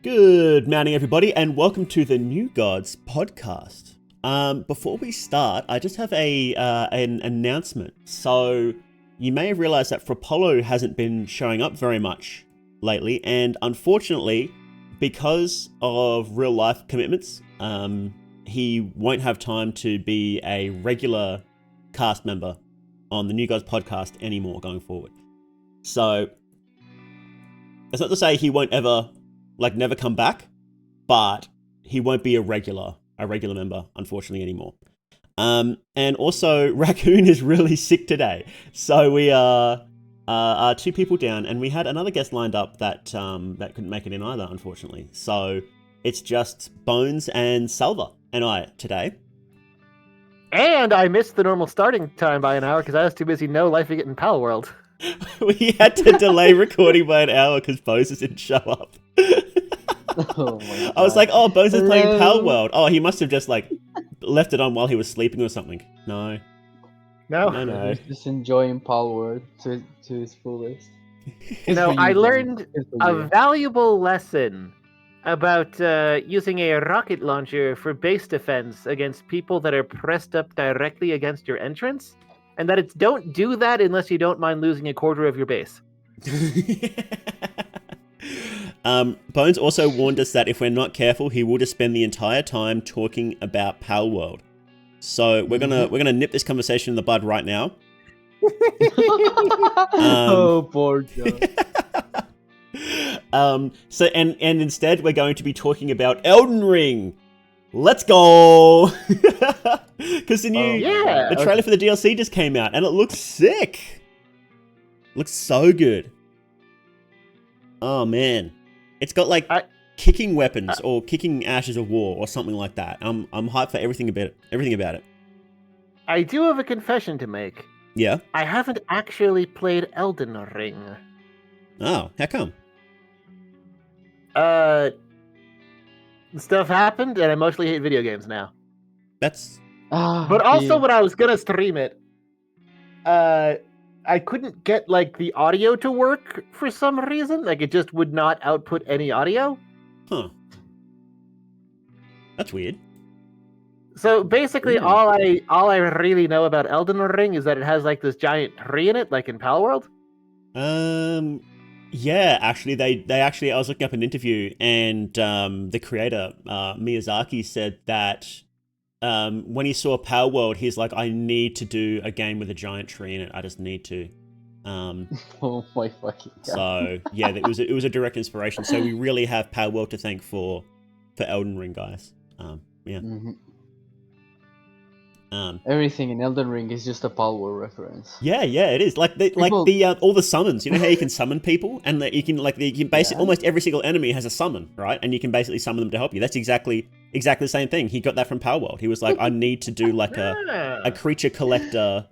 Good morning, everybody, and welcome to the New Gods podcast. Before we start, I just have an announcement. So, you may have realized that Fropolo hasn't been showing up very much lately, and unfortunately, because of real life commitments, he won't have time to be a regular cast member on the New Gods podcast anymore going forward. So, that's not to say he won't ever never come back, but he won't be a regular member, unfortunately, anymore. And also, Raccoon is really sick today, so we are two people down, and we had another guest lined up that couldn't make it in either, unfortunately. So it's just Bones and Salva and I today. And I missed the normal starting time by an hour because I was too busy Life It in Pal World. We had to delay recording by an hour because Bones didn't show up. Oh my God. I was like, oh, Bones is playing Pal World. Oh, he must have just left it on while he was sleeping or something. No. No. He's just enjoying Pal World to his fullest. I learned a valuable lesson about using a rocket launcher for base defense against people that are pressed up directly against your entrance, and that it's don't do that unless you don't mind losing a quarter of your base. Bones also warned us that if we're not careful, he will just spend the entire time talking about Pal World. So we're gonna nip this conversation in the bud right now. Oh, poor John. So instead we're going to be talking about Elden Ring. Let's go! Because the trailer for the DLC just came out and it looks sick. Looks so good. Oh man. It's got kicking weapons or kicking ashes of war or something like that. I'm hyped for everything about it. I do have a confession to make. Yeah? I haven't actually played Elden Ring. Oh, how come? Stuff happened and I mostly hate video games now. That's... But also when I was gonna stream it, I couldn't get the audio to work for some reason. It just would not output any audio. Huh. That's weird. So basically, all I really know about Elden Ring is that it has this giant tree in it, like in Pal World. Yeah, actually, they actually, I was looking up an interview, and the creator Miyazaki said that when he saw Pal World, he's like, I need to do a game with a giant tree in it. I just need to. Oh my fucking God. So yeah, it was a direct inspiration. So we really have Pal World to thank for Elden Ring, guys. Yeah. Mm-hmm. Everything in Elden Ring is just a Pal World reference. Yeah, it is. All the summons. You know how you can summon people, and that you can almost every single enemy has a summon, right? And you can basically summon them to help you. That's exactly the same thing. He got that from Pal World. He was like, I need to do a creature collector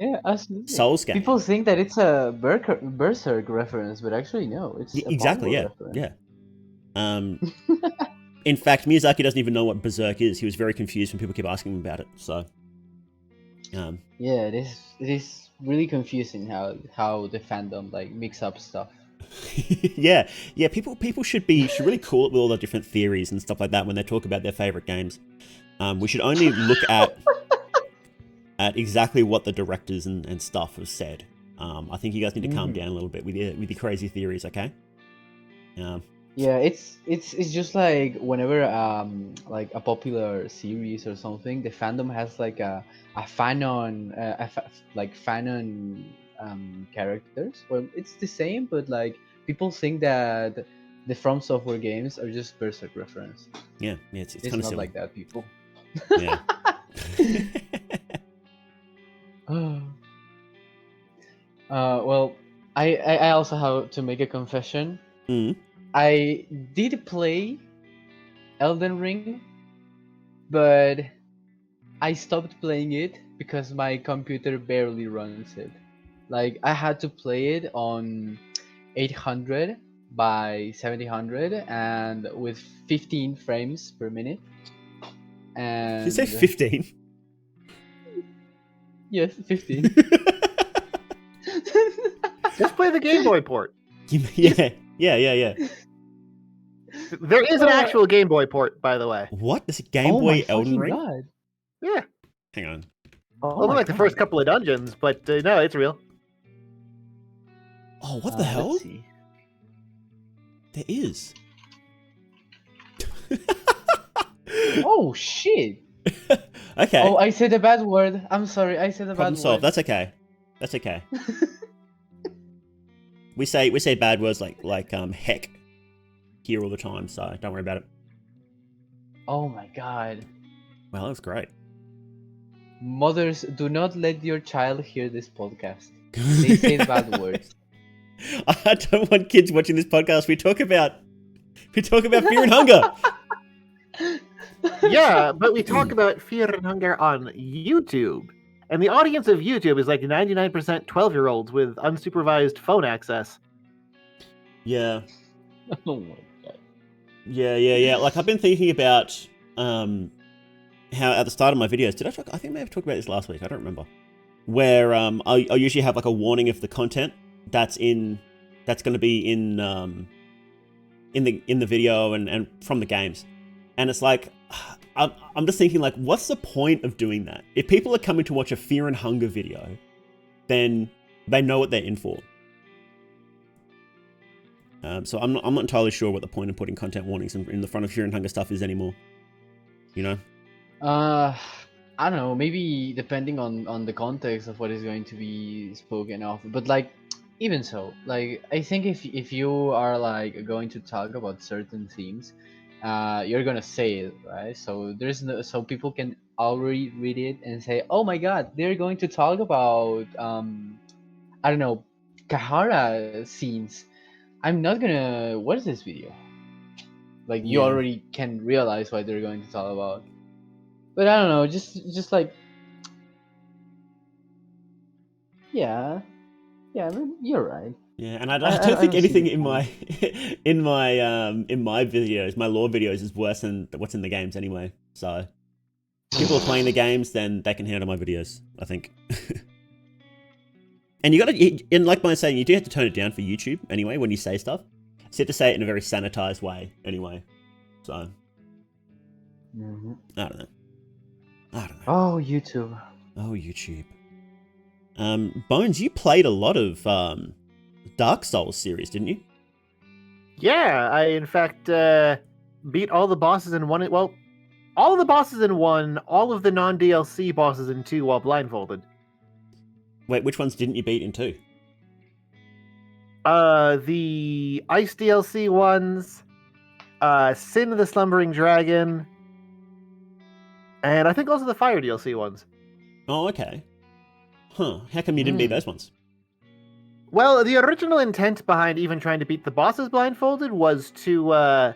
Souls game. People think that it's a Berserk reference, but actually no, it's a exactly Pal World reference. In fact, Miyazaki doesn't even know what Berserk is. He was very confused when people keep asking him about it. So. Yeah, it is really confusing how the fandom mix up stuff. yeah. People should really cool it with all the different theories and stuff like that when they talk about their favorite games. We should only look at exactly what the directors and stuff have said. I think you guys need to calm down a little bit with your crazy theories, okay? Yeah, it's just whenever a popular series or something, the fandom has a fanon fanon characters. Well, it's the same, but people think that the From Software games are just Berserk reference. Yeah, it's kind of not silly. like that, people. Yeah. Well, I also have to make a confession. I did play Elden Ring, but I stopped playing it because my computer barely runs it. I had to play it on 800 by 700 and with 15 frames per minute. And you say 15? Yes, 15. Just play the Game Boy port. Yeah. There is an actual Game Boy port, by the way. What? There's a Game Boy Elden Ring? God. Yeah. Hang on. Only like the first couple of dungeons, but no, it's real. Oh, what the hell? Let's see. There is. Oh, shit. Okay. Oh, I said a bad word. I'm sorry. I said a Problem bad solved. word. That's okay. That's okay. we say bad words like heck here all the time, so don't worry about it. Oh my god. Well, that was great. Mothers, do not let your child hear this podcast. They say bad words. I don't want kids watching this podcast. We talk about fear and hunger. Yeah, but we talk about fear and hunger on YouTube. And the audience of YouTube is like 99% 12-year-olds with unsupervised phone access. Yeah. Oh my god. Yeah. Like, I've been thinking about how at the start of my videos, I think I may have talked about this last week, I don't remember. Where I usually have like a warning of the content that's going to be in the video and from the games. And it's like, I'm just thinking, like, what's the point of doing that? If people are coming to watch a fear and hunger video, then they know what they're in for. So I'm not entirely sure what the point of putting content warnings in the front of fear and hunger stuff is anymore. You know? I don't know. Maybe depending on the context of what is going to be spoken of. But like, even so, like, I think if you are like going to talk about certain themes, you're gonna say it, right? So so people can already read it and say, oh my god, they're going to talk about I don't know, Kahara scenes. I'm not gonna watch this video. Like, you already can realize what they're going to talk about. But I don't know, just like, yeah, I mean, you're right. Yeah, and I don't think anything in my videos, my lore videos, is worse than what's in the games anyway. So if people are playing the games, then they can handle my videos, I think. And and like I was saying, you do have to tone it down for YouTube anyway when you say stuff. So you have to say it in a very sanitized way anyway. So I don't know. Oh, YouTube. Oh, YouTube. Bones, you played a lot of Dark Souls series, didn't you? Yeah, I in fact beat all the bosses in one. Well, all of the bosses in one, all of the non-DLC bosses in two while blindfolded. Wait, which ones didn't you beat in two? The Ice DLC ones, Sin of the Slumbering Dragon, and I think also the Fire DLC ones. Oh, okay. Huh, how come you didn't beat those ones? Well, the original intent behind even trying to beat the bosses blindfolded was to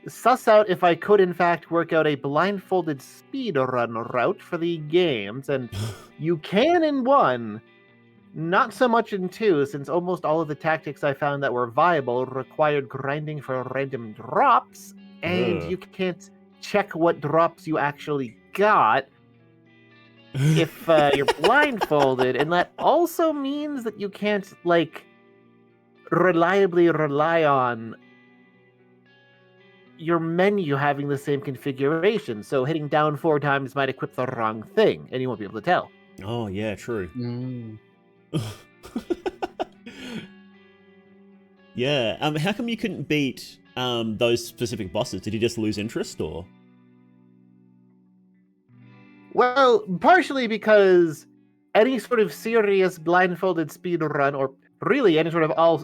suss out if I could in fact work out a blindfolded speedrun route for the games, and you can in one, not so much in two, since almost all of the tactics I found that were viable required grinding for random drops, and you can't check what drops you actually got if you're blindfolded, and that also means that you can't, like, reliably rely on your menu having the same configuration. So hitting down 4 times might equip the wrong thing, and you won't be able to tell. Oh, yeah, true. Yeah, how come you couldn't beat those specific bosses? Did you just lose interest, or? Well, partially because any sort of serious blindfolded speedrun, or really any sort of all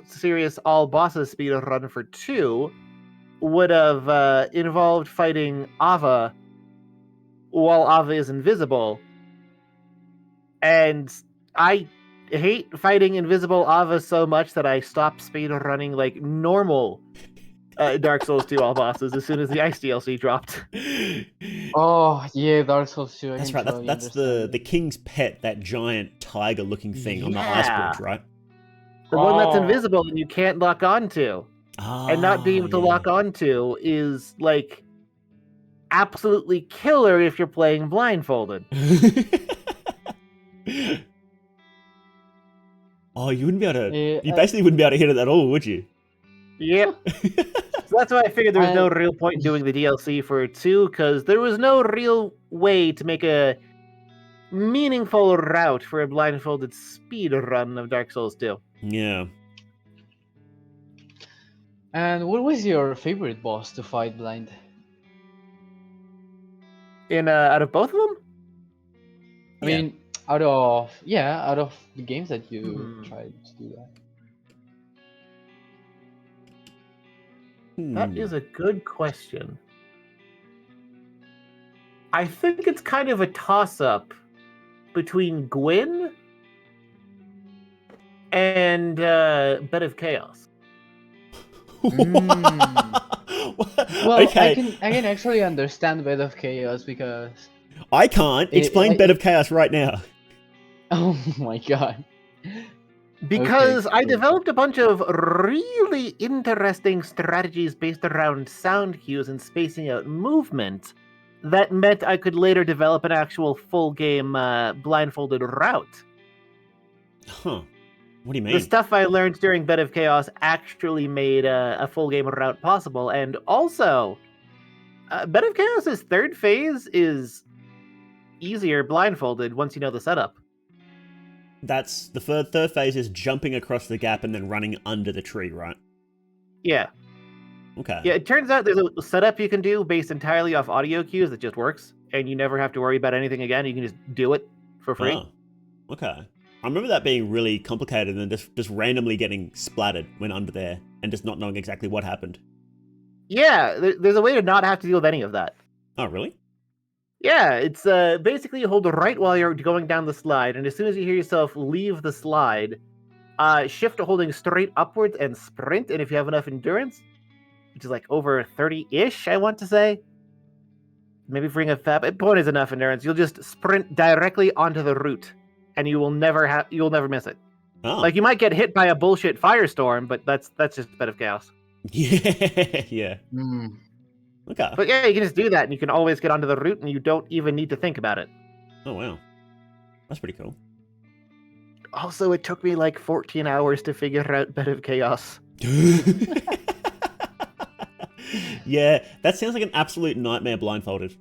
bosses speedrun for 2, would have involved fighting Ava while Ava is invisible. And I hate fighting invisible Ava so much that I stopped speedrunning like normal Dark Souls 2 all bosses as soon as the Ice DLC dropped. Oh, yeah, Dark Souls 2. That's right. That's the king's pet, that giant tiger-looking thing on the ice bridge, right? The one that's invisible and you can't lock onto. And not being able to lock onto is, like, absolutely killer if you're playing blindfolded. Oh, you wouldn't be able to... you basically wouldn't be able to hit it at all, would you? Yep. So that's why I figured there was no real point in doing the DLC for 2, because there was no real way to make a meaningful route for a blindfolded speed run of Dark Souls 2. Yeah. And what was your favorite boss to fight blind? Out of both of them? I mean, out of the games that you tried to do that. That is a good question. I think it's kind of a toss-up between Gwyn and Bed of Chaos. Well, okay. I can actually understand Bed of Chaos because I can't. Explain Bed of Chaos right now. Oh my god. Because I developed a bunch of really interesting strategies based around sound cues and spacing out movement that meant I could later develop an actual full game blindfolded route. Huh. What do you mean? The stuff I learned during Bed of Chaos actually made a full game route possible. And also, Bed of Chaos' third phase is easier blindfolded once you know the setup. That's the third phase is jumping across the gap and then running under the tree, right? Yeah. Okay. Yeah, it turns out there's a setup you can do based entirely off audio cues that just works, and you never have to worry about anything again. You can just do it for free. Oh, okay. I remember that being really complicated and just randomly getting splattered when under there and just not knowing exactly what happened. Yeah, there's a way to not have to deal with any of that. Oh, really? Yeah, it's basically you hold right while you're going down the slide, and as soon as you hear yourself leave the slide, shift to holding straight upwards and sprint, and if you have enough endurance, which is like over 30-ish, I want to say, maybe bring a fab. Point is enough endurance. You'll just sprint directly onto the route, and you'll never miss it. Oh. Like you might get hit by a bullshit firestorm, but that's just a bit of chaos. Yeah. Okay. But yeah, you can just do that, and you can always get onto the route, and you don't even need to think about it. Oh wow, that's pretty cool. Also, it took me like 14 hours to figure out Bed of Chaos. Yeah, that sounds like an absolute nightmare blindfolded.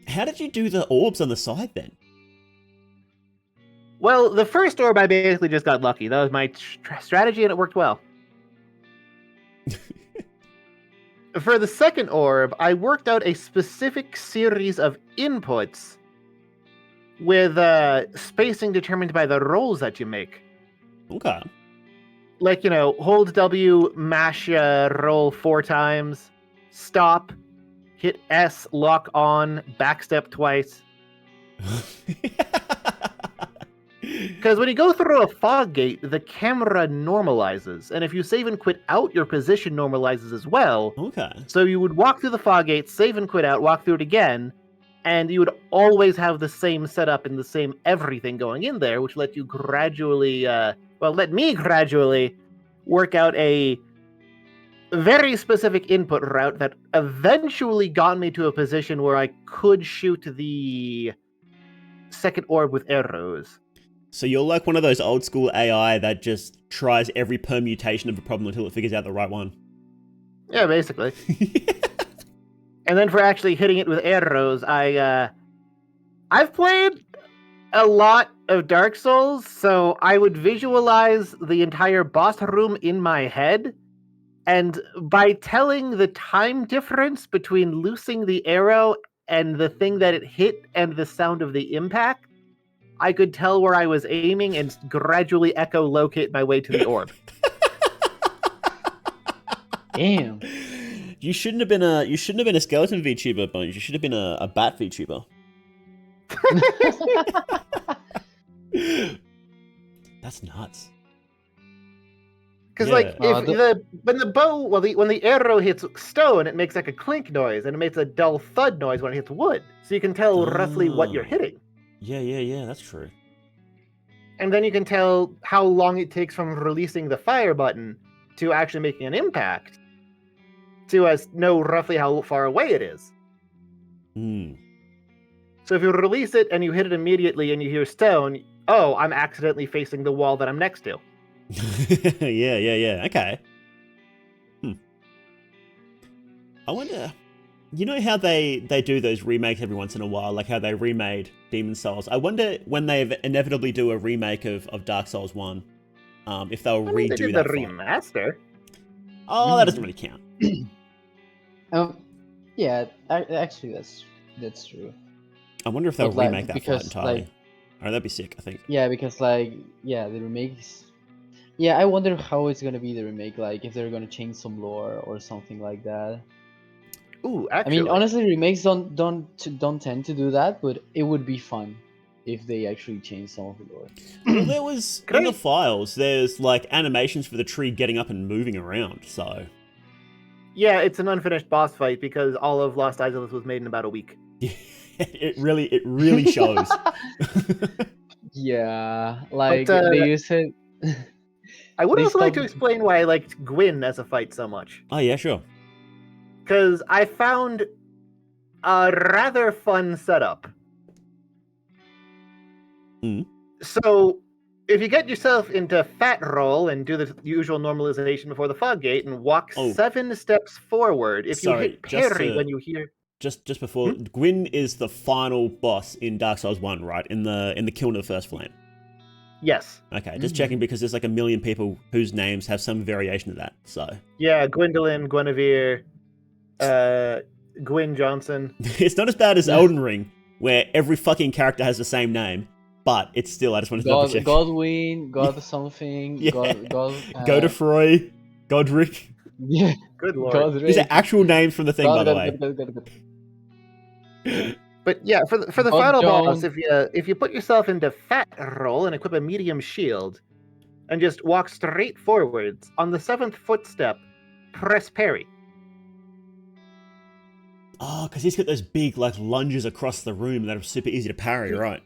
How did you do the orbs on the side then? Well, the first orb I basically just got lucky. That was my strategy, and it worked well. For the second orb, I worked out a specific series of inputs with spacing determined by the rolls that you make. Okay. Like, hold W, mash roll 4 times, stop, hit S, lock on, backstep twice. Because when you go through a fog gate, the camera normalizes, and if you save and quit out, your position normalizes as well. Okay. So you would walk through the fog gate, save and quit out, walk through it again, and you would always have the same setup and the same everything going in there, which let you gradually, let me gradually work out a very specific input route that eventually got me to a position where I could shoot the second orb with arrows. So you're like one of those old school AI that just tries every permutation of a problem until it figures out the right one. Yeah, basically. And then for actually hitting it with arrows, I've played a lot of Dark Souls, so I would visualize the entire boss room in my head, and by telling the time difference between loosing the arrow and the thing that it hit and the sound of the impact, I could tell where I was aiming and gradually echolocate my way to the orb. Damn. You shouldn't have been a skeleton VTuber, Bones. You should have been a bat VTuber. That's nuts. Because when the arrow hits stone, it makes like a clink noise, and it makes a dull thud noise when it hits wood. So you can tell roughly what you're hitting. Yeah, that's true. And then you can tell how long it takes from releasing the fire button to actually making an impact to know roughly how far away it is. So if you release it and you hit it immediately and you hear stone, oh, I'm accidentally facing the wall that I'm next to. Yeah. Okay. I wonder. You know how they do those remakes every once in a while, like how they remade Demon Souls. I wonder when they inevitably do a remake of Dark Souls 1, if they'll redo they did that the remaster. Oh, that doesn't really count. Yeah, actually, that's true. I wonder if they'll remake that fight entirely. Like, oh, that'd be sick, I think. Yeah, because the remakes. Yeah, I wonder how it's gonna be the remake. Like, if they're gonna change some lore or something like that. Ooh, actually. I mean, honestly, remakes don't tend to do that, but it would be fun if they actually change some of the lore. Well, there was in the files. There's like animations for the tree getting up and moving around. So. Yeah, it's an unfinished boss fight because all of Lost Isles was made in about a week. It really shows. Yeah, like they use it. I would also like to explain why I liked Gwyn as a fight so much. Oh yeah, sure. Because I found a rather fun setup. So, if you get yourself into fat roll and do the usual normalization before the fog gate and walk 7 steps forward, if you hit parry when you hear... Just before, Gwyn is the final boss in Dark Souls 1, right? In the Kiln of the First Flame. Yes. Okay, just checking because there's like a million people whose names have some variation of that, so... Yeah, Gwendolyn, Guinevere, Gwyn Johnson. It's not as bad as Elden Ring, where every fucking character has the same name, but it's still, I just wanted to double check. Godwyn, God something, God... Godefroy, Godric. Yeah. Good lord. Godric. These are actual names from the thing, by the way. But yeah, for the final boss, if you put yourself into fat roll and equip a medium shield, and just walk straight forwards, on the 7th footstep, press parry. Oh, because he's got those big like lunges across the room that are super easy to parry, right?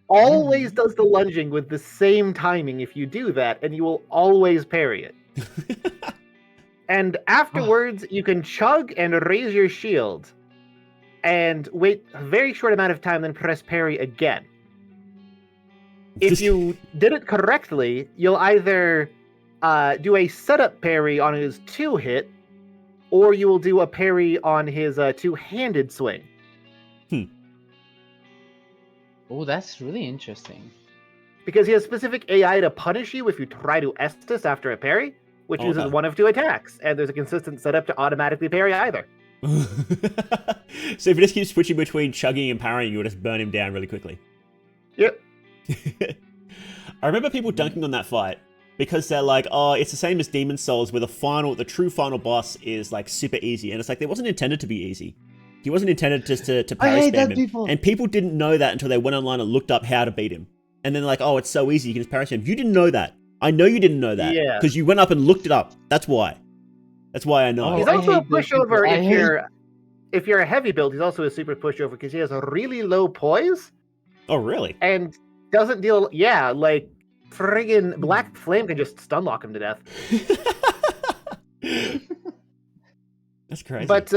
Always does the lunging with the same timing if you do that, and you will always parry it. And afterwards, you can chug and raise your shield, and wait a very short amount of time, then press parry again. If you did it correctly, you'll either do a setup parry on his 2-hit, or you will do a parry on his 2-handed swing. Oh, that's really interesting. Because he has specific AI to punish you if you try to Estus after a parry, which uses one of 2 attacks, and there's a consistent setup to automatically parry either. So if he just keeps switching between chugging and parrying, you'll just burn him down really quickly. Yep. I remember people dunking on that fight because they're like, oh, it's the same as Demon Souls where the true final boss is like super easy. And it's like, it wasn't intended to be easy. He wasn't intended just to parry spam him. And people didn't know that until they went online and looked up how to beat him. And then like, oh, it's so easy, you can just parry spam him. You didn't know that. I know you didn't know that. Yeah. Because you went up and looked it up. That's why. That's why I know. He's also a pushover if you're a heavy build. He's also a super pushover because he has a really low poise. Oh, really? And doesn't deal... Yeah, like friggin' Black Flame can just stun lock him to death. That's crazy. But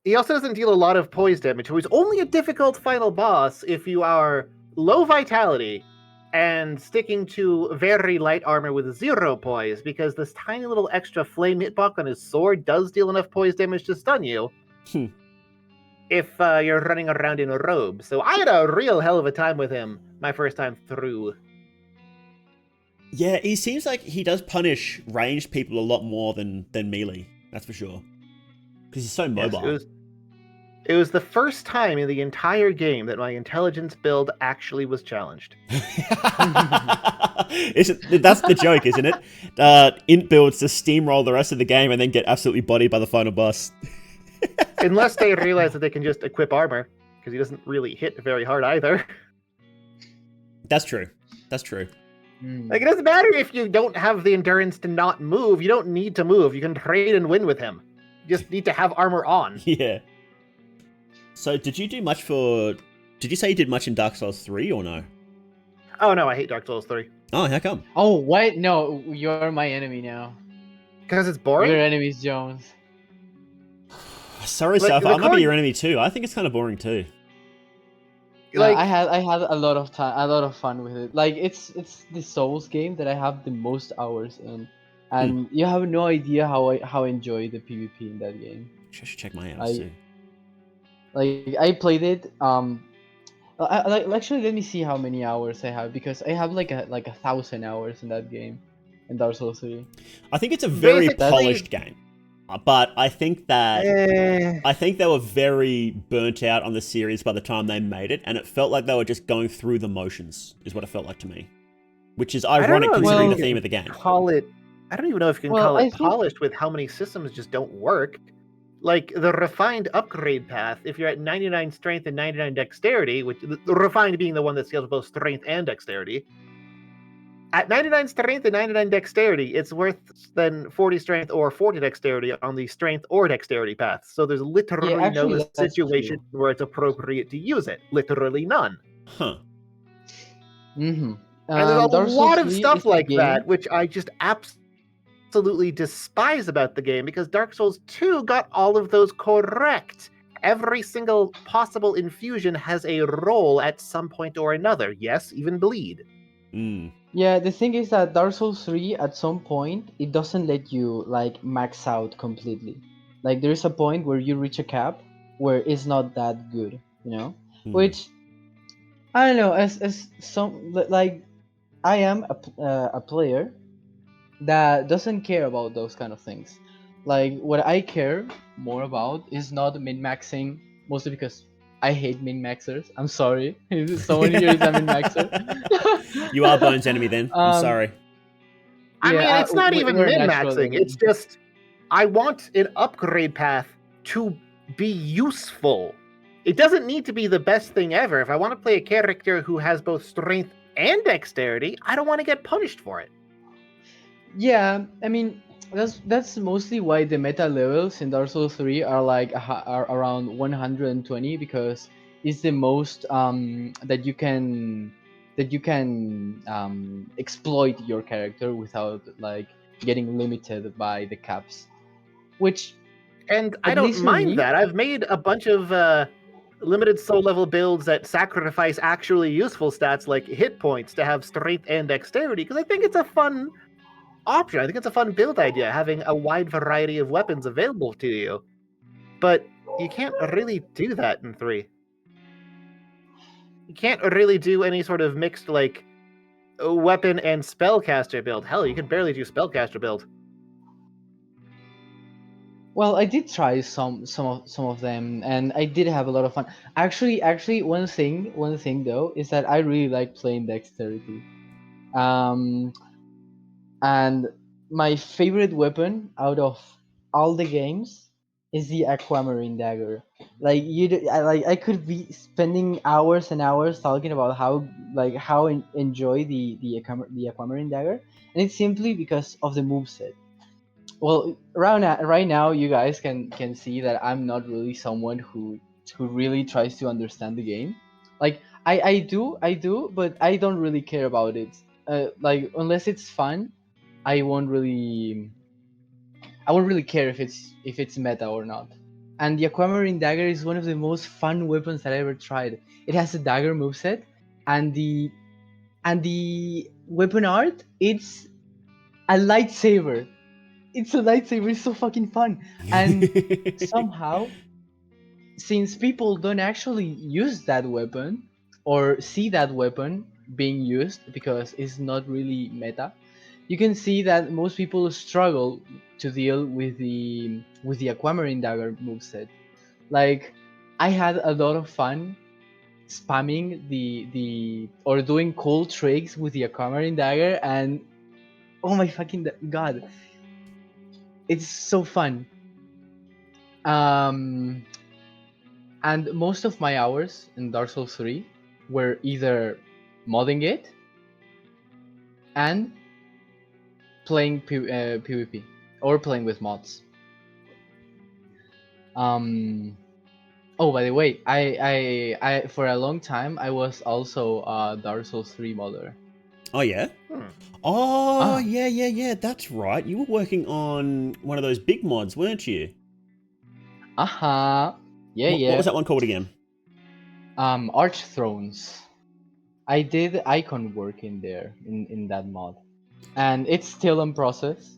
he also doesn't deal a lot of poise damage, so he's only a difficult final boss if you are low vitality and sticking to very light armor with 0 poise, because this tiny little extra flame hitbox on his sword does deal enough poise damage to stun you if you're running around in a robe. So I had a real hell of a time with him my first time through. Yeah, he seems like he does punish ranged people a lot more than melee, that's for sure. Because he's so mobile. Yes, it was the first time in the entire game that my intelligence build actually was challenged. That's the joke, isn't it? Int builds to steamroll the rest of the game and then get absolutely bodied by the final boss. Unless they realize that they can just equip armor, because he doesn't really hit very hard either. That's true. That's true. Like, it doesn't matter if you don't have the endurance to not move. You don't need to move. You can trade and win with him. You just need to have armor on. Yeah. So, did you do much for... Did you say you did much in Dark Souls 3 or no? Oh, no, I hate Dark Souls 3. Oh, how come? Oh, what? No, you're my enemy now. Because it's boring? Your enemy's Jones. Sorry, Seth. I might be your enemy too. I think it's kind of boring too. Yeah, I had a lot of time, a lot of fun with it. Like it's the Souls game that I have the most hours in, and you have no idea how I enjoy the PvP in that game. I should check my hours too. I played it. Actually, let me see how many hours I have, because I have like a 1,000 hours in that game, in Dark Souls 3. I think it's a very polished game, but I think that I think they were very burnt out on the series by the time they made it, and it felt like they were just going through the motions, is what it felt like to me. Which is ironic considering the theme of the game. I don't even know if you can call it polished with how many systems just don't work. Like the refined upgrade path, if you're at 99 strength and 99 dexterity, which the refined being the one that scales both strength and dexterity, at 99 strength and 99 dexterity, it's worth than 40 strength or 40 dexterity on the strength or dexterity path. So there's literally no situation where it's appropriate to use it. Literally none. Huh. Mm-hmm. And there's a lot of stuff like that, which I just absolutely despise about the game, because Dark Souls 2 got all of those correct. Every single possible infusion has a role at some point or another. Yes, even bleed. Yeah, the thing is that Dark Souls 3, at some point, it doesn't let you like max out completely. Like there is a point where you reach a cap where it's not that good, you know? Which I don't know, as some like I am a player that doesn't care about those kind of things. Like what I care more about is not min-maxing, mostly because I hate min-maxers. I'm sorry. Someone here is a min-maxer. You are Bones' enemy then. I'm sorry. I mean, it's not even min-maxing. It's just, I want an upgrade path to be useful. It doesn't need to be the best thing ever. If I want to play a character who has both strength and dexterity, I don't want to get punished for it. Yeah, I mean, that's mostly why the meta levels in Dark Souls 3 are like are around 120, because it's the most that you can exploit your character without like getting limited by the caps. Which, and I don't mind that. I've made a bunch of limited soul level builds that sacrifice actually useful stats like hit points to have strength and dexterity, because I think it's a fun option. I think it's a fun build idea, having a wide variety of weapons available to you. But you can't really do that in 3. You can't really do any sort of mixed like weapon and spellcaster build. Hell, you can barely do spellcaster build. Well, I did try some of them, and I did have a lot of fun. Actually, one thing though is that I really like playing dexterity. And my favorite weapon out of all the games is the aquamarine dagger. Like I could be spending hours and hours talking about how enjoy the aquamarine dagger, and it's simply because of the moveset. Well, right now you guys can see that I'm not really someone who really tries to understand the game. Like I do, but I don't really care about it. Like unless it's fun, I won't really care if it's meta or not. And the aquamarine dagger is one of the most fun weapons that I ever tried. It has a dagger moveset, and the weapon art, it's a lightsaber. It's a lightsaber. It's so fucking fun. And somehow, since people don't actually use that weapon or see that weapon being used because it's not really meta, you can see that most people struggle to deal with the aquamarine dagger moveset. Like, I had a lot of fun spamming or doing cool tricks with the aquamarine dagger, and oh my fucking god, it's so fun. And most of my hours in Dark Souls 3 were either modding it and playing PvP or playing with mods. Oh, by the way, I for a long time I was also a Dark Souls 3 modder. Oh yeah. Oh yeah. That's right. You were working on one of those big mods, weren't you? Yeah. What was that one called again? Arch Thrones. I did icon work in there in that mod, and it's still in process.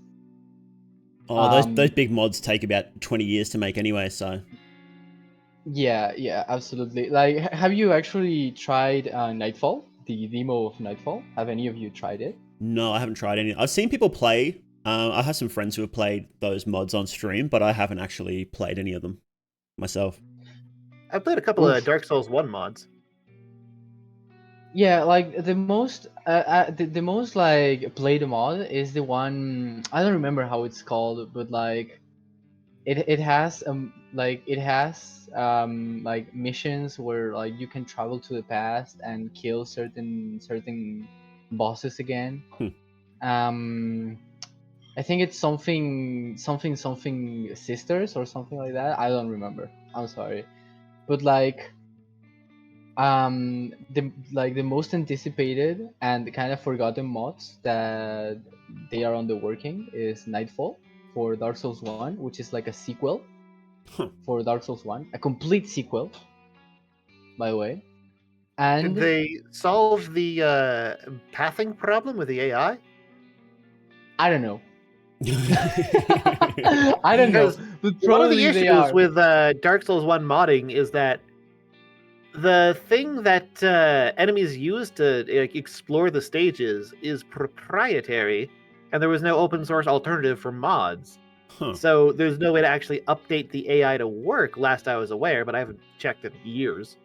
Oh, those big mods take about 20 years to make anyway, so. Yeah, absolutely. Like, have you actually tried Nightfall, the demo of Nightfall? Have any of you tried it? No, I haven't tried any. I've seen people play. I have some friends who have played those mods on stream, but I haven't actually played any of them myself. I've played a couple of Dark Souls 1 mods. Yeah, like the most like played mod is the one, I don't remember how it's called, but like it has like missions where like you can travel to the past and kill certain bosses again. I think it's something sisters or something like that. I don't remember. I'm sorry, but like the most anticipated and kind of forgotten mods that they are on the working is Nightfall for Dark Souls 1, which is like a sequel for Dark Souls 1, a complete sequel, by the way. And did they solve the pathing problem with the AI? I don't know. I don't know. But one of the issues with Dark Souls 1 modding is that the thing that enemies use to explore the stages is proprietary, and there was no open source alternative for mods. So there's no way to actually update the AI to work, last I was aware, but I haven't checked in years.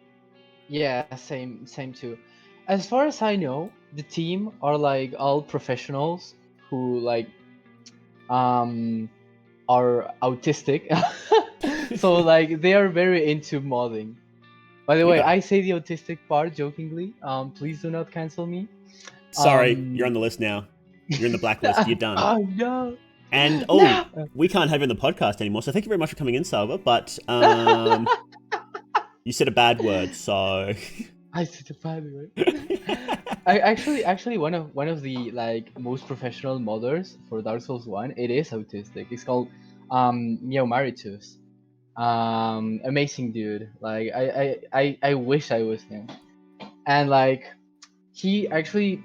Yeah, same too. As far as I know, the team are like all professionals who like are autistic. So like they are very into modding. By the way, I say the autistic part jokingly. Please do not cancel me. Sorry, you're on the list now. You're in the blacklist. You're done. Oh no. And we can't have you on the podcast anymore. So thank you very much for coming in, Salva. But you said a bad word, so. I said a bad word. I actually one of the like most professional modders for Dark Souls 1, it is autistic. It's called Mio Maritus. Amazing dude. Like I wish I was him. And like he actually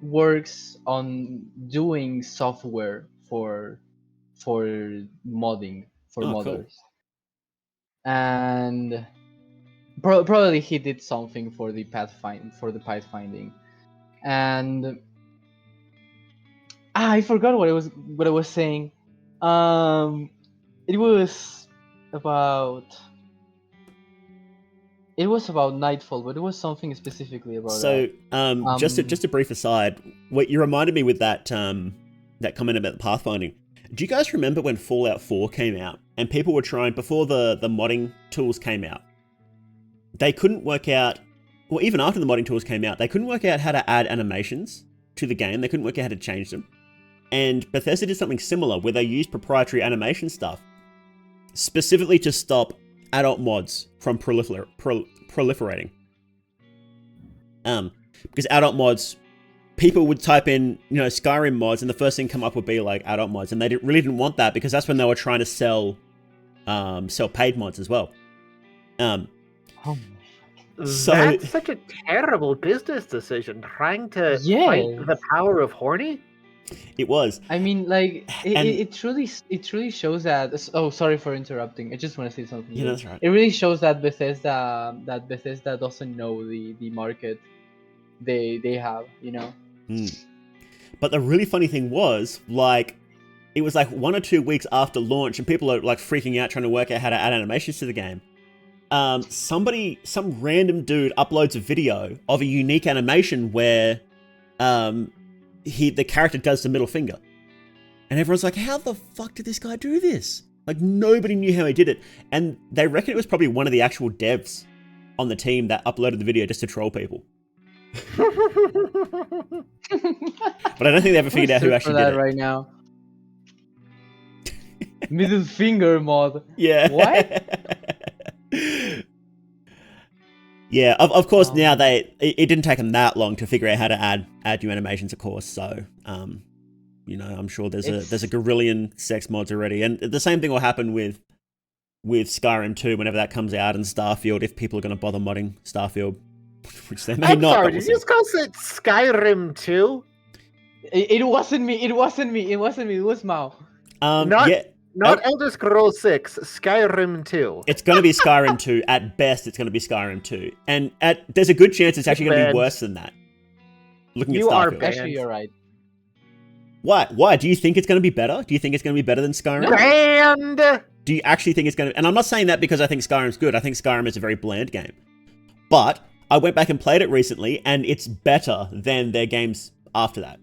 works on doing software for modding for modders. Cool. And probably he did something for the pathfinding. And I forgot what I was saying. It was about Nightfall, but it was something specifically about that. Just a brief aside, what you reminded me with that that comment about the pathfinding. Do you guys remember when Fallout 4 came out and people were trying, before the modding tools came out, they couldn't work out, or even after the modding tools came out, they couldn't work out how to add animations to the game. They couldn't work out how to change them. And Bethesda did something similar where they used proprietary animation stuff specifically to stop adult mods from proliferating. Because adult mods, people would type in, Skyrim mods, and the first thing come up would be like adult mods, and they really didn't want that because that's when they were trying to sell paid mods as well. So that's such a terrible business decision, trying to fight the power of horny. It was. I mean, like it truly shows that. Oh, sorry for interrupting. I just want to say something. Yeah, that's right. It really shows that Bethesda doesn't know the market they have. But the really funny thing was, like, it was like 1 or 2 weeks after launch, and people are like freaking out trying to work out how to add animations to the game. Some random dude uploads a video of a unique animation where the character does the middle finger. And everyone's like, how the fuck did this guy do this? Like, nobody knew how he did it. And they reckon it was probably one of the actual devs on the team that uploaded the video just to troll people. But I don't think they ever figured out who actually did it. Right now. Middle finger mod. Yeah. What? Yeah, of course. Now it didn't take them that long to figure out how to add new animations, of course. So, I'm sure there's a gorillion sex mods already, and the same thing will happen with with Skyrim 2 whenever that comes out and Starfield if people are going to bother modding Starfield, which they may not. Sorry, did you just call it Skyrim 2? It wasn't me. It wasn't me. It was Mao. Not Elder Scrolls 6, Skyrim 2. It's going to be Skyrim 2. At best, it's going to be Skyrim 2. And there's a good chance it's actually going to be worse than that. Looking at Starfield. Actually, you're right. Why? Do you think it's going to be better? Do you think it's going to be better than Skyrim? Banned! Do you actually think it's going to... And I'm not saying that because I think Skyrim's good. I think Skyrim is a very bland game. But I went back and played it recently, and it's better than their games after that.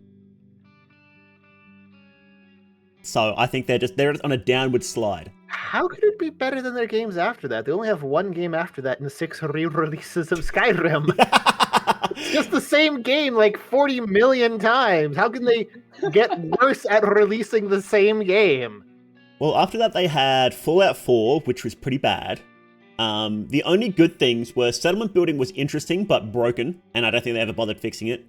So I think they're on a downward slide. How could it be better than their games after that? They only have one game after that and 6 re-releases of Skyrim. It's just the same game like 40 million times. How can they get worse at releasing the same game? Well, after that they had Fallout 4, which was pretty bad. The only good things were settlement building was interesting but broken, and I don't think they ever bothered fixing it.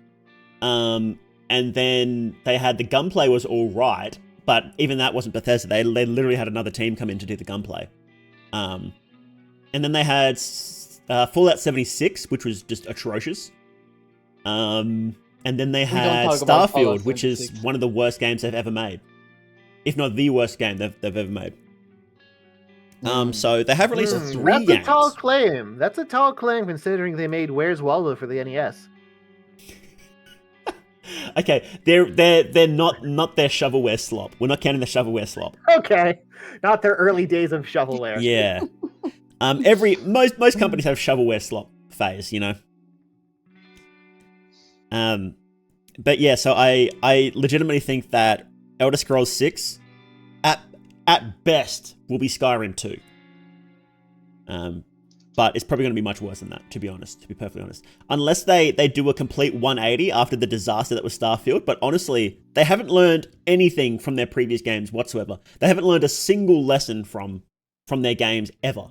And then they had the gunplay was all right, but even that wasn't Bethesda. They literally had another team come in to do the gunplay. And then they had Fallout 76, which was just atrocious. And then they had Starfield, which is one of the worst games they've ever made. If not the worst game they've ever made. So they have released 3 games. That's a tall claim. That's a tall claim considering they made Where's Waldo for the NES. Okay, they're not their shovelware slop. We're not counting the shovelware slop. Okay, not their early days of shovelware. Yeah. Most companies have shovelware slop phase, you know. But yeah, so I legitimately think that Elder Scrolls 6 at best will be Skyrim 2. But it's probably going to be much worse than that, to be perfectly honest. Unless they do a complete 180 after the disaster that was Starfield. But honestly, they haven't learned anything from their previous games whatsoever. They haven't learned a single lesson from their games ever.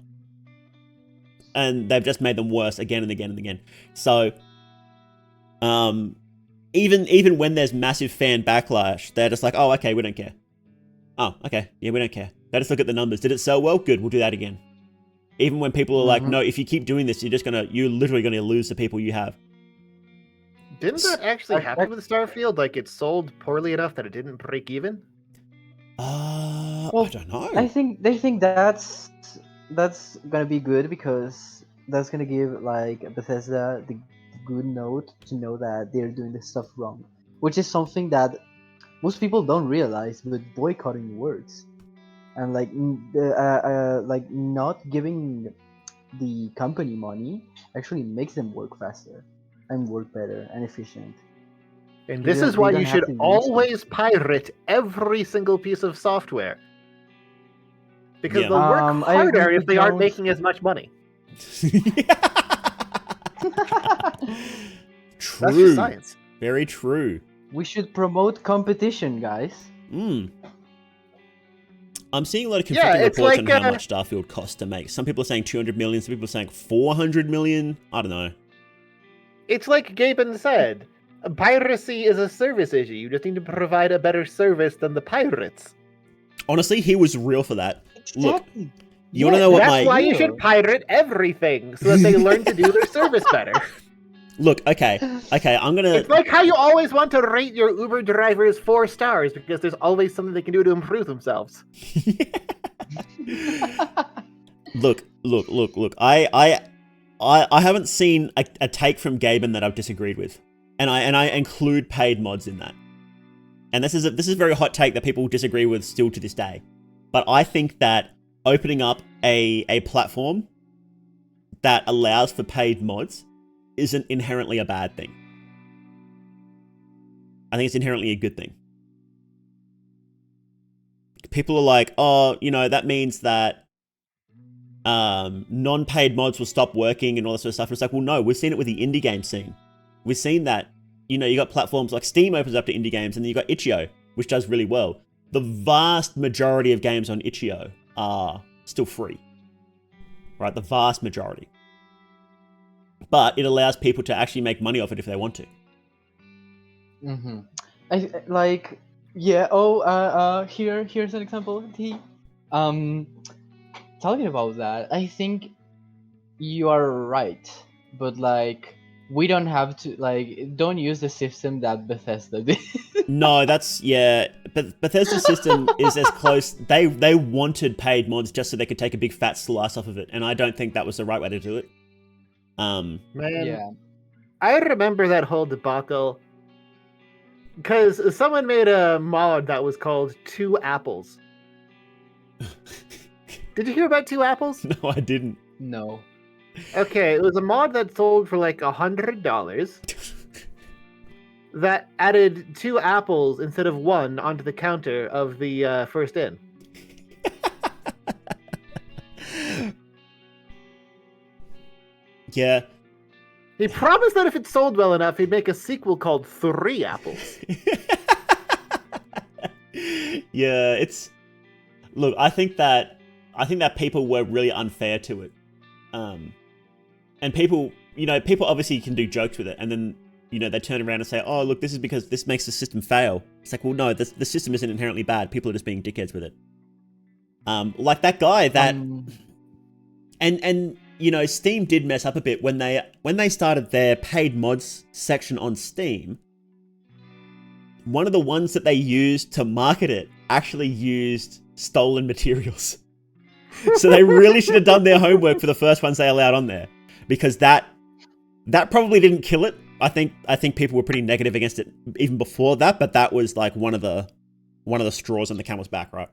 And they've just made them worse again and again and again. So, even when there's massive fan backlash, they're just like, oh, okay, we don't care. Oh, okay, yeah, we don't care. They just look at the numbers. Did it sell well? Good, we'll do that again. Even when people are like, no, if you keep doing this, you're literally gonna lose the people you have. Didn't that actually happen with Starfield? Like, it sold poorly enough that it didn't break even? I don't know. They think that's gonna be good because that's gonna give like Bethesda the good note to know that they're doing this stuff wrong, which is something that most people don't realize, but boycotting works. And like not giving the company money actually makes them work faster and work better and efficient. And this is why you should always pirate every single piece of software. Because they'll work harder if they aren't making as much money. True. That's just science. Very true. We should promote competition, guys. I'm seeing a lot of conflicting reports on how much Starfield costs to make. Some people are saying 200 million, some people are saying 400 million. I don't know. It's like Gaben said, piracy is a service issue. You just need to provide a better service than the pirates. Honestly, he was real for that. Exactly. Look, you want to know what That's why you should pirate everything, so that they learn to do their service better. Look, okay, I'm gonna... It's like how you always want to rate your Uber drivers 4 stars, because there's always something they can do to improve themselves. Look. I haven't seen a take from Gaben that I've disagreed with. And I include paid mods in that. And this is a very hot take that people disagree with still to this day. But I think that opening up a platform that allows for paid mods isn't inherently a bad thing. I think it's inherently a good thing. People are like, oh, that means that non-paid mods will stop working and all that sort of stuff. And it's like, well, no, we've seen it with the indie game scene. We've seen that, you got platforms like Steam opens up to indie games, and then you got itch.io, which does really well. The vast majority of games on itch.io are still free. Right? The vast majority. But it allows people to actually make money off it if they want to. Mm-hmm. Here's an example. talking about that, I think you are right, but like we don't have to don't use the system that Bethesda did. No, that's but Bethesda's system is as close. They wanted paid mods just so they could take a big fat slice off of it, and I don't think that was the right way to do it. Man, yeah. I remember that whole debacle because someone made a mod that was called Two Apples. Did you hear about Two Apples? No, I didn't. No. Okay, it was a mod that sold for like $100 that added 2 apples instead of 1 onto the counter of the first in. Yeah. He promised that if it sold well enough, he'd make a sequel called 3 Apples. Yeah, it's... Look, I think that people were really unfair to it. And people obviously can do jokes with it, and then, they turn around and say, oh, look, this is because this makes the system fail. It's like, well, no, the system isn't inherently bad. People are just being dickheads with it. Like that guy that... And Steam did mess up a bit when they started their paid mods section on Steam. One of the ones that they used to market it actually used stolen materials. So they really should have done their homework for the first ones they allowed on there, because that probably didn't kill it. I think people were pretty negative against it even before that, but that was like one of the straws on the camel's back, right?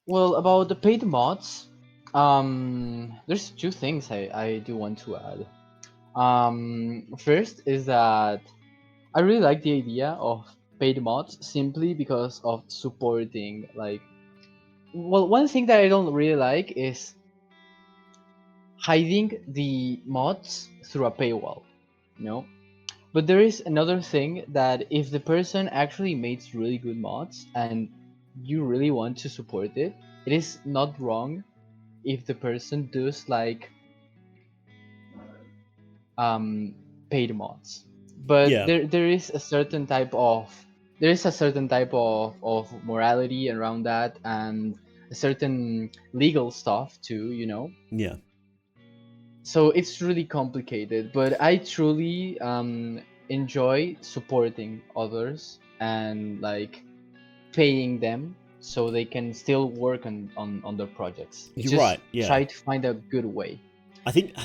Well, about the paid mods, there's 2 things I do want to add. First is that I really like the idea of paid mods simply because of supporting one thing that I don't really like is hiding the mods through a paywall, But there is another thing that if the person actually makes really good mods and you really want to support it, it is not wrong if the person does paid mods. But Yeah. there is a certain type of morality around that, and a certain legal stuff too, Yeah. So it's really complicated, but I truly enjoy supporting others and paying them so they can still work on their projects. It's You're just right. Yeah. try to find a good way. I think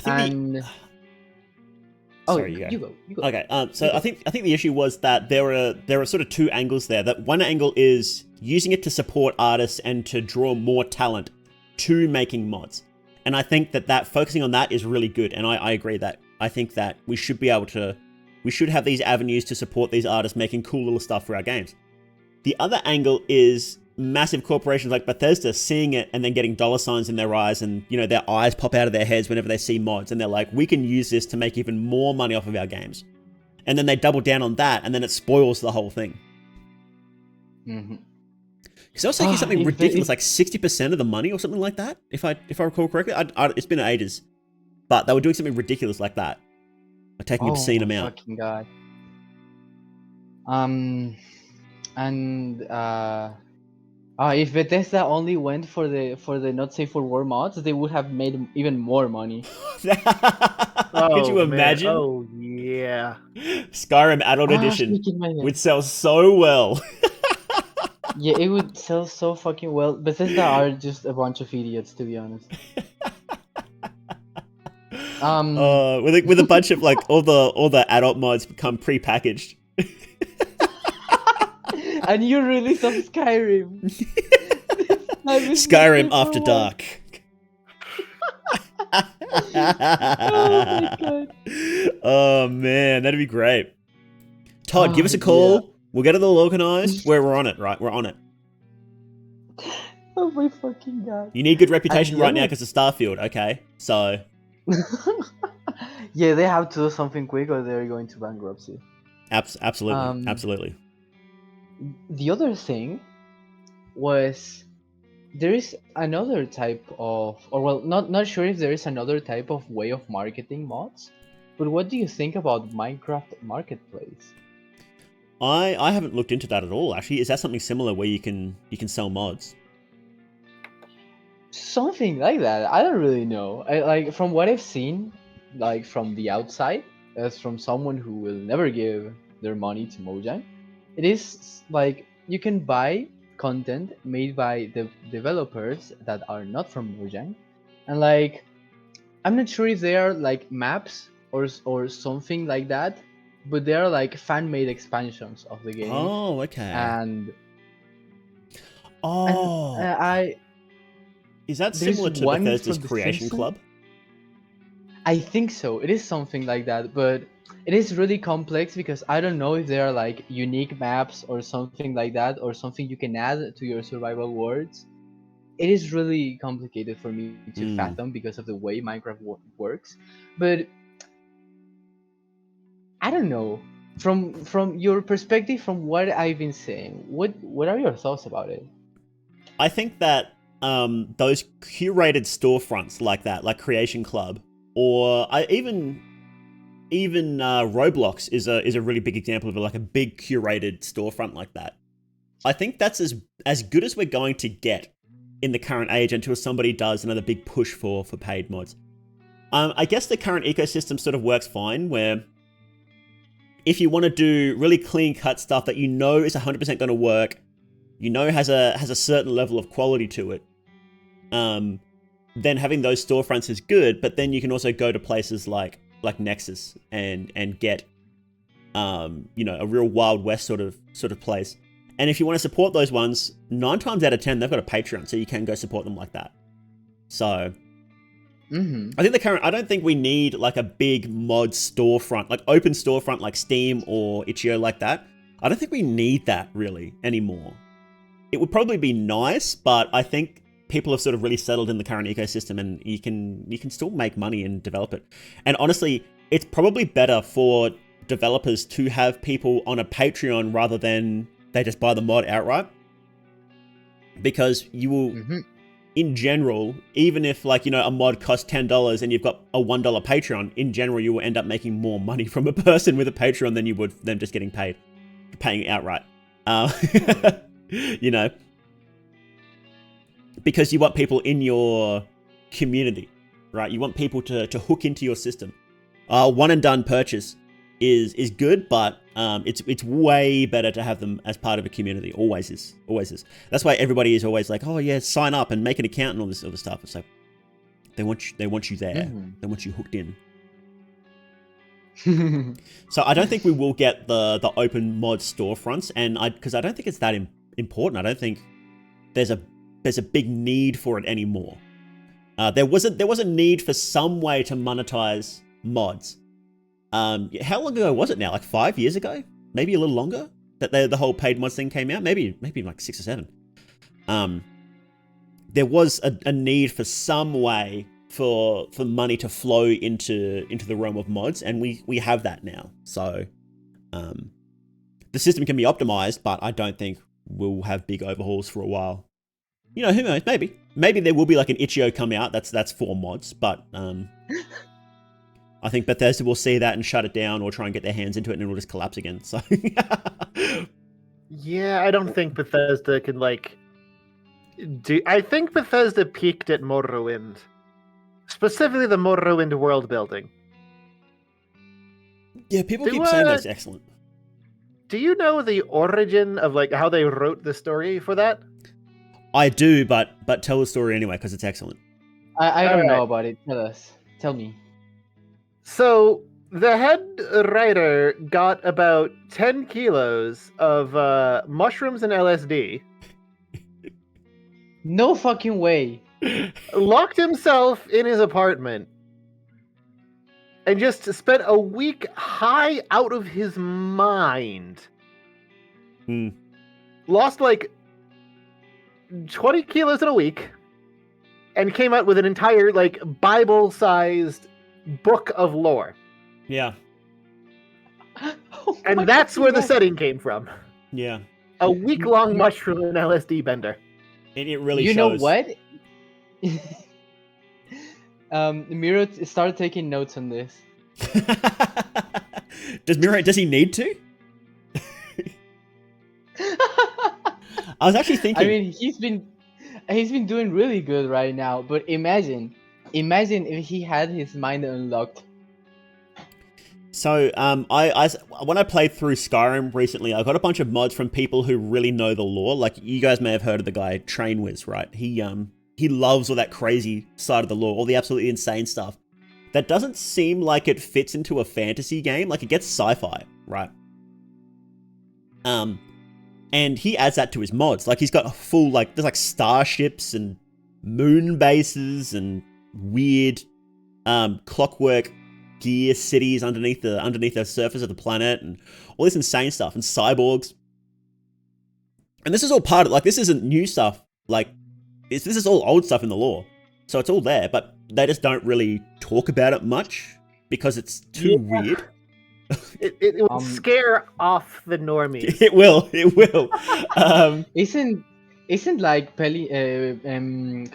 Sorry, you go. Okay. So I think the issue was that there are sort of 2 angles there. That one angle is using it to support artists and to draw more talent to making mods. And I think that focusing on that is really good. And I agree that I think that we should have these avenues to support these artists making cool little stuff for our games. The other angle is massive corporations like Bethesda seeing it and then getting dollar signs in their eyes, and their eyes pop out of their heads whenever they see mods, and they're like, we can use this to make even more money off of our games. And then they double down on that, and then it spoils the whole thing. Because I was thinking something ridiculous, like 60% of the money or something like that, if I recall correctly. It's been ages, but they were doing something ridiculous like that, like taking obscene amount. Fucking God. If Bethesda only went for the not safe for work mods, they would have made even more money. Could you imagine? Man. Oh yeah. Skyrim Adult Edition would sell so well. Yeah, it would sell so fucking well. Bethesda are just a bunch of idiots, to be honest. With a bunch of all the adult mods become pre-packaged. And you release of Skyrim. Skyrim After Dark. Oh my God. Oh man, that'd be great. Todd, give us a call. Yeah. We'll get it all organized. We're on it, right? We're on it. Oh my fucking God. You need good reputation right now because of Starfield, okay? So. Yeah, they have to do something quick or they're going to bankruptcy. Absolutely. Absolutely. The other thing was there is another type of, not sure if there is another type of way of marketing mods, but what do you think about Minecraft Marketplace? I haven't looked into that at all, actually. Is that something similar where you can sell mods? Something like that. I don't really know. Like from what I've seen, like from the outside, as from someone who will never give their money to Mojang, it is like you can buy content made by the developers that are not from Mojang, and like I'm not sure if they are like maps or something like that, but they are like fan-made expansions of the game. Oh, okay. And Oh, I is that there's similar to one Bethesda's from the Creation Simpsons. Club? I think so. It is something like that, but it is really complex because I don't know if there are like unique maps or something like that, or something you can add to your survival worlds. It is really complicated for me to fathom because of the way Minecraft works. But I don't know. From your perspective, from what I've been saying, what are your thoughts about it? I think that those curated storefronts like that, like Creation Club, or even Roblox is a really big example of like a big curated storefront like that. I think that's as good as we're going to get in the current age until somebody does another big push for paid mods. I guess the current ecosystem sort of works fine, where if you want to do really clean cut stuff that you know is 100% going to work, you know has a certain level of quality to it, then having those storefronts is good. But then you can also go to places like Nexus and get a real Wild West sort of place. And if you want to support those ones, 9 times out of 10 they've got a Patreon, so you can go support them like that. So I think I don't think we need like a big mod storefront, like open storefront like Steam or Itch.io like that. I don't think we need that really anymore. It would probably be nice, but I think people have sort of really settled in the current ecosystem, and you can still make money and develop it. And honestly, it's probably better for developers to have people on a Patreon rather than they just buy the mod outright. Because you will, in general, even if a mod costs $10 and you've got a $1 Patreon, in general you will end up making more money from a person with a Patreon than you would them just paying outright. Because you want people in your community, right? You want people to hook into your system. One and done purchase is good, but it's way better to have them as part of a community. Always is. That's why everybody is always like, oh yeah, sign up and make an account and all this other stuff. It's like they want you there. They want you hooked in. So I don't think we will get the open mod storefronts, and because I don't think it's that important. I don't think there's a big need for it anymore. There was a need for some way to monetize mods. How long ago was it now? Like 5 years ago? Maybe a little longer? That the whole paid mods thing came out? Maybe like 6 or 7. There was a need for some way for money to flow into the realm of mods, and we have that now. So the system can be optimized, but I don't think we'll have big overhauls for a while. Who knows? Maybe there will be like an Itch.io come out that's for mods, but I think Bethesda will see that and shut it down, or try and get their hands into it, and it'll just collapse again. So yeah, I don't think Bethesda can I think Bethesda peaked at Morrowind, specifically the Morrowind world building. Yeah, people keep saying that's excellent. Do you know the origin of how they wrote the story for that? I do, but tell the story anyway, because it's excellent. I don't know about it. Tell me. So the head writer got about 10 kilos of mushrooms and LSD. No fucking way. Locked himself in his apartment and just spent a week high out of his mind. Lost 20 kilos in a week and came out with an entire Bible-sized book of lore. Yeah. And that's where the setting came from. Yeah. A week-long mushroom and LSD bender. And it really shows. You know what? Miro started taking notes on this. Does he need to? I was actually thinking. I mean, he's been He's been doing really good right now. But imagine if he had his mind unlocked. So, I when I played through Skyrim recently, I got a bunch of mods from people who really know the lore. Like, you guys may have heard of the guy Trainwiz, right? He loves all that crazy side of the lore, all the absolutely insane stuff. That doesn't seem like it fits into a fantasy game. Like, it gets sci-fi, right? And he adds that to his mods. Like, he's got a full, like, there's like starships and moon bases and weird clockwork gear cities underneath the surface of the planet and all this insane stuff and cyborgs. And this is all part of, like, this isn't new stuff. Like, this is all old stuff in the lore. So it's all there, but they just don't really talk about it much because it's too weird. It will scare off the normies. It will. Isn't like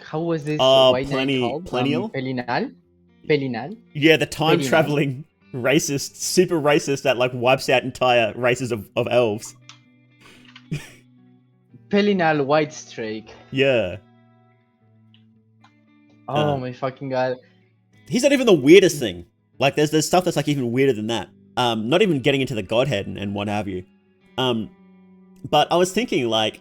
how was this white knight called? Pelinal? Yeah, the time traveling racist, super racist that like wipes out entire races of elves. Pelinal Whitestrake. Yeah. Oh my fucking god. He's not even the weirdest thing. Like there's stuff that's like even weirder than that. Not even getting into the godhead and what have you. But I was thinking, like,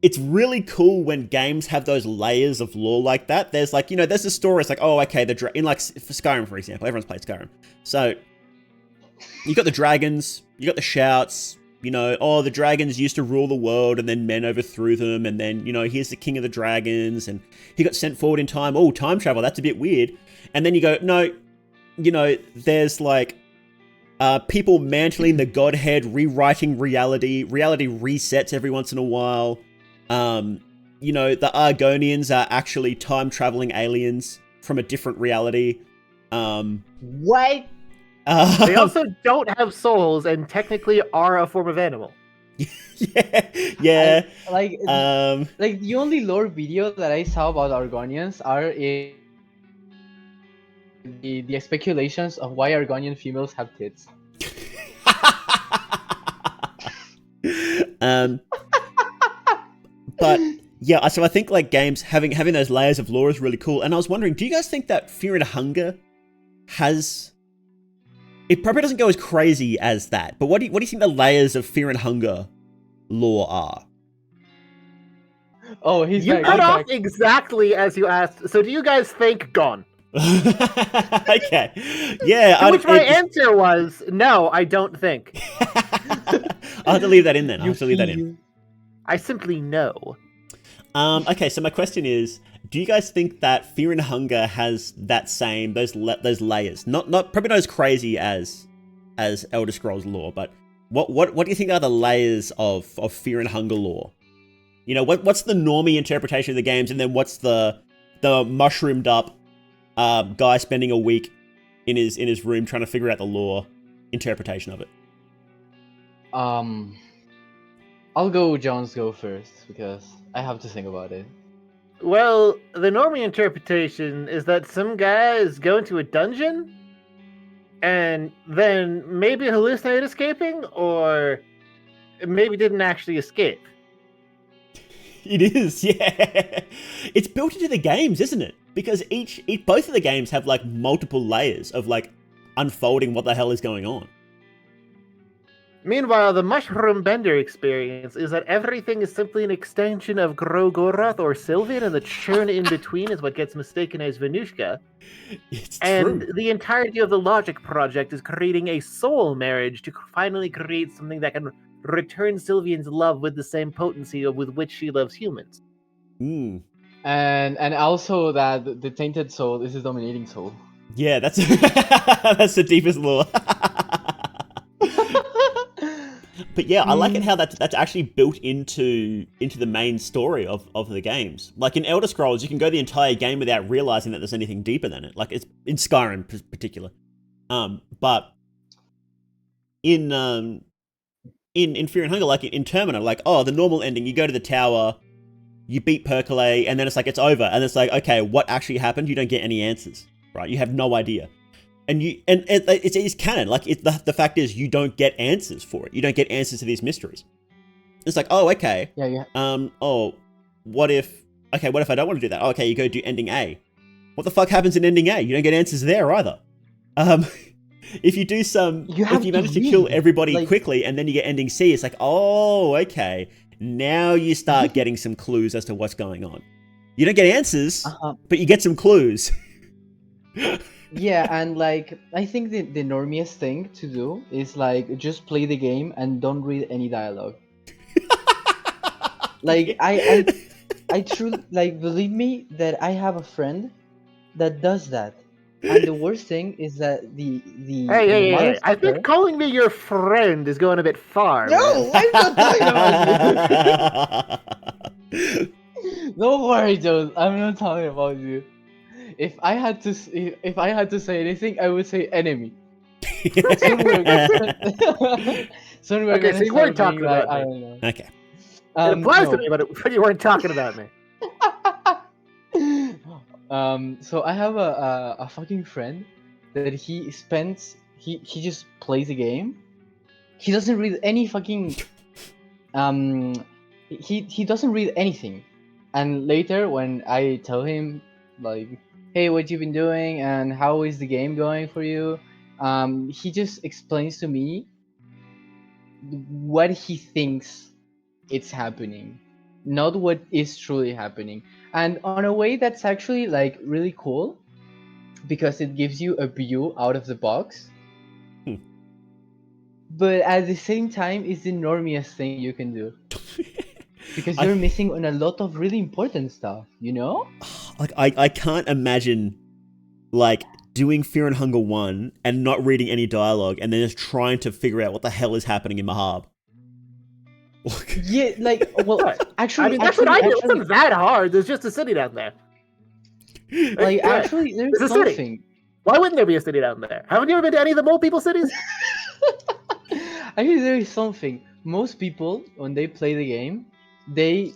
it's really cool when games have those layers of lore like that. There's like, there's a story. It's like, oh, okay, in like for Skyrim, for example, everyone's played Skyrim. So you got the dragons, you got the shouts. The dragons used to rule the world, and then men overthrew them, and then here's the king of the dragons, and he got sent forward in time. Oh, time travel, that's a bit weird. And then you go, no. There's like people mantling the godhead, rewriting reality. Reality resets every once in a while. The Argonians are actually time-traveling aliens from a different reality. What? They also don't have souls and technically are a form of animal. Yeah. Like the only lore video that I saw about Argonians are the speculations of why Argonian females have tits. But yeah, so I think like games having those layers of lore is really cool. And I was wondering, do you guys think that Fear and Hunger has? It probably doesn't go as crazy as that. But what do you think the layers of Fear and Hunger lore are? Oh, you cut off exactly as you asked. So do you guys think gone? Okay. Yeah. To which my answer was no. I don't think. I'll have to leave that in then. I simply know. Okay, so my question is, do you guys think that Fear and Hunger has that same those layers? Not probably not as crazy as Elder Scrolls lore, but what do you think are the layers of Fear and Hunger lore? What's the normie interpretation of the games, and then what's the mushroomed up guy spending a week in his room trying to figure out the lore interpretation of it? I'll go Jones go first because I have to think about it. Well, the normie interpretation is that some guys go into a dungeon and then maybe hallucinate escaping, or maybe didn't actually escape. It is, yeah. It's built into the games, isn't it? Because both of the games have like multiple layers of like unfolding what the hell is going on. Meanwhile, the Mushroom Bender experience is that everything is simply an extension of Grogoroth or Sylvian, and the churn in between is what gets mistaken as Venushka. It's and true. The entirety of the Logic Project is creating a soul marriage to finally create something that can return Sylvian's love with the same potency with which she loves humans. Mm. And also that the tainted soul is his dominating soul. Yeah, that's the deepest lore. But yeah, I like it how that's actually built into the main story of the games. Like in Elder Scrolls, you can go the entire game without realizing that there's anything deeper than it. Like it's in Skyrim in particular. But in Fear and Hunger, like in Termina, like, oh, the normal ending, you go to the tower, you beat Percolate, and then it's like it's over, and it's like, okay, what actually happened? You don't get any answers, right? You have no idea. And it's canon. Like the fact is, you don't get answers for it. You don't get answers to these mysteries. It's like, oh, okay. Yeah. Oh, what if I don't want to do that? Okay, you go do ending A. What the fuck happens in ending A? You don't get answers there either. If you do if you manage to kill everybody quickly and then you get ending C, it's like, oh, okay. Now you start getting some clues as to what's going on. You don't get answers, but you get some clues. Yeah, and like I think the normiest thing to do is like just play the game and don't read any dialogue. Like I truly like, believe me that I have a friend that does that. And the worst thing is that the Hey. I think calling me your friend is going a bit far. No, I'm not talking about you. Don't worry, Joe. I'm not talking about you. If I had to say anything, I would say enemy. Soon we're okay, so you weren't talking about me. I don't know. Okay. It applies to me, but you weren't talking about me. So I have a fucking friend that he just plays a game. He doesn't read any fucking he doesn't read anything. And later when I tell him like, hey, what you been doing and how is the game going for you, he just explains to me what he thinks it's happening, not what is truly happening. And on a way that's actually like really cool because it gives you a view out of the box. But at the same time, it's the normiest thing you can do. Because you're missing on a lot of really important stuff, you know? Like, I can't imagine, like, doing Fear and Hunger 1 and not reading any dialogue and then just trying to figure out what the hell is happening in Mahab. Yeah, like, well, actually... I mean, that's what I did. It wasn't that hard. There's just a city down there. Like, actually, there's something. City. Why wouldn't there be a city down there? Haven't you ever been to any of the mole people cities? Actually, there is something. Most people, when they play the game, they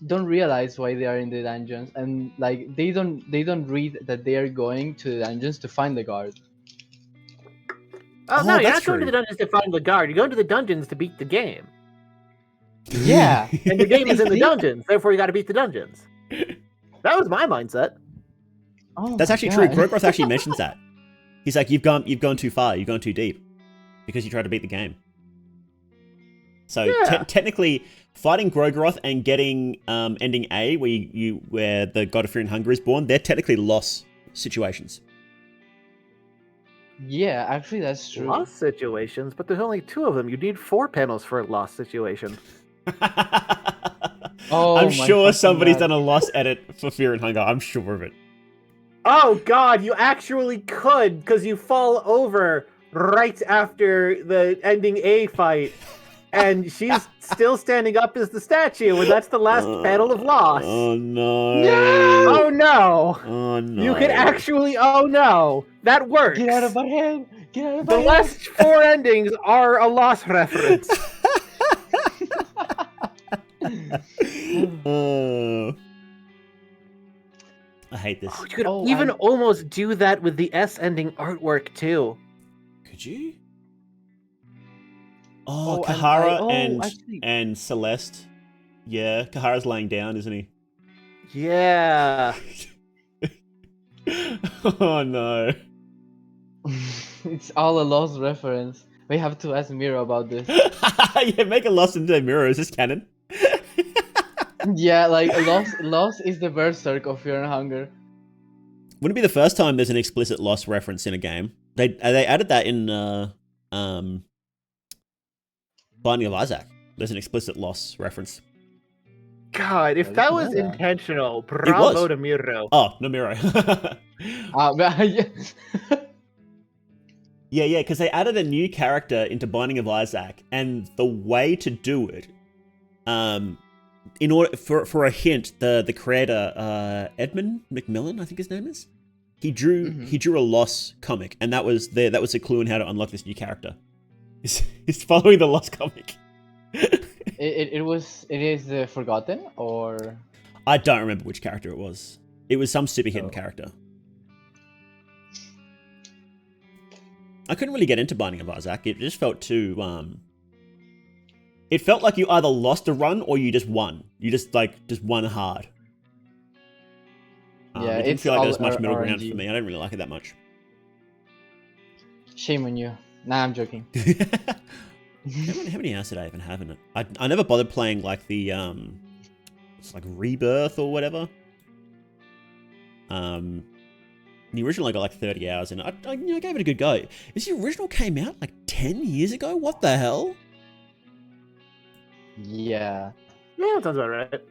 don't realize why they are in the dungeons, and like they don't read that they are going to the dungeons to find the guard. Oh no, you're not going to the dungeons to find the guard. You're going to the dungeons to beat the game. Yeah, and the game is in the dungeons. Therefore, you got to beat the dungeons. That was my mindset. Oh, that's actually true. Grogroth actually mentions that. He's like, you've gone too far. You've gone too deep because you tried to beat the game. So technically, fighting Grogroth and getting ending A, where the God of Fear and Hunger is born, they're technically loss situations. Yeah, actually, that's true. Loss situations, but there's only 2 of them. You need 4 panels for a loss situation. I'm sure somebody's done a loss edit for Fear and Hunger. I'm sure of it. Oh God, you actually could, because you fall over right after the ending A fight. And she's still standing up as the statue, and that's the last panel of loss. Oh no. No! Oh no! Oh no. You can actually, oh no! That works! Get out of my head! Get out of my head! The last 4 endings are a loss reference. I hate this. Oh, you could even almost do that with the S ending artwork too. Could you? Oh, Kahara and Celeste. Yeah, Kahara's laying down, isn't he? Yeah. Oh no. It's all a lost reference. We have to ask Miro about this. Yeah, make a Lost into Miro. Is this canon? Yeah, like Lost is the berserk of Fear and Hunger. Wouldn't it be the first time there's an explicit Lost reference in a game? They added that in Binding of Isaac. There's an explicit Lost reference. God, if that was intentional, bravo to Miro. Oh, no Miro. Yeah, because they added a new character into Binding of Isaac, and the way to do it, in order for a hint, the creator Edmund McMillan, I think his name is, he drew a Lost comic, and that was a clue on how to unlock this new character. He's following the Lost comic. It is the Forgotten, or I don't remember which character it was. It was some super hidden character. I couldn't really get into Binding of Isaac. It just felt too It felt like you either lost a run or you just won. You just won hard. Yeah, it didn't feel like there was much middle RNG. ground for me. I don't really like it that much. Shame on you. Nah, I'm joking. How many hours did I even have in it? I never bothered playing like the it's like Rebirth or whatever. The original I got like 30 hours in it. I gave it a good go. This original came out like 10 years ago? What the hell? Yeah. Yeah, that sounds about right.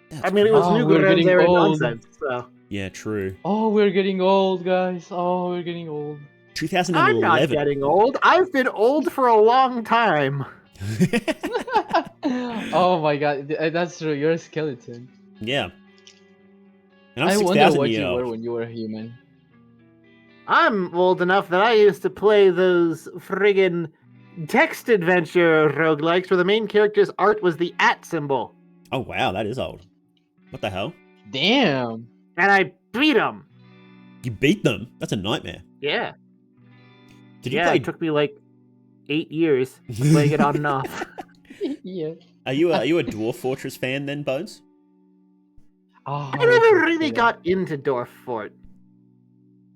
That's It was Newgrounds era nonsense, so. Yeah, true. Oh, we're getting old, guys. Oh, we're getting old. 2011. I'm not getting old. I've been old for a long time. Oh my god, that's true. You're a skeleton. Yeah. And I'm I 6,000 wonder what years you old. were when you were human. I'm old enough that I used to play those friggin' text adventure roguelikes where the main character's art was the @ symbol. Oh wow, that is old. What the hell? Damn. And I beat him. You beat them? That's a nightmare. Yeah. Did you play? It took me like 8 years playing it on and off. Yeah. Are you a Dwarf Fortress fan then, Bones? Oh, I never really got into Dwarf Fort.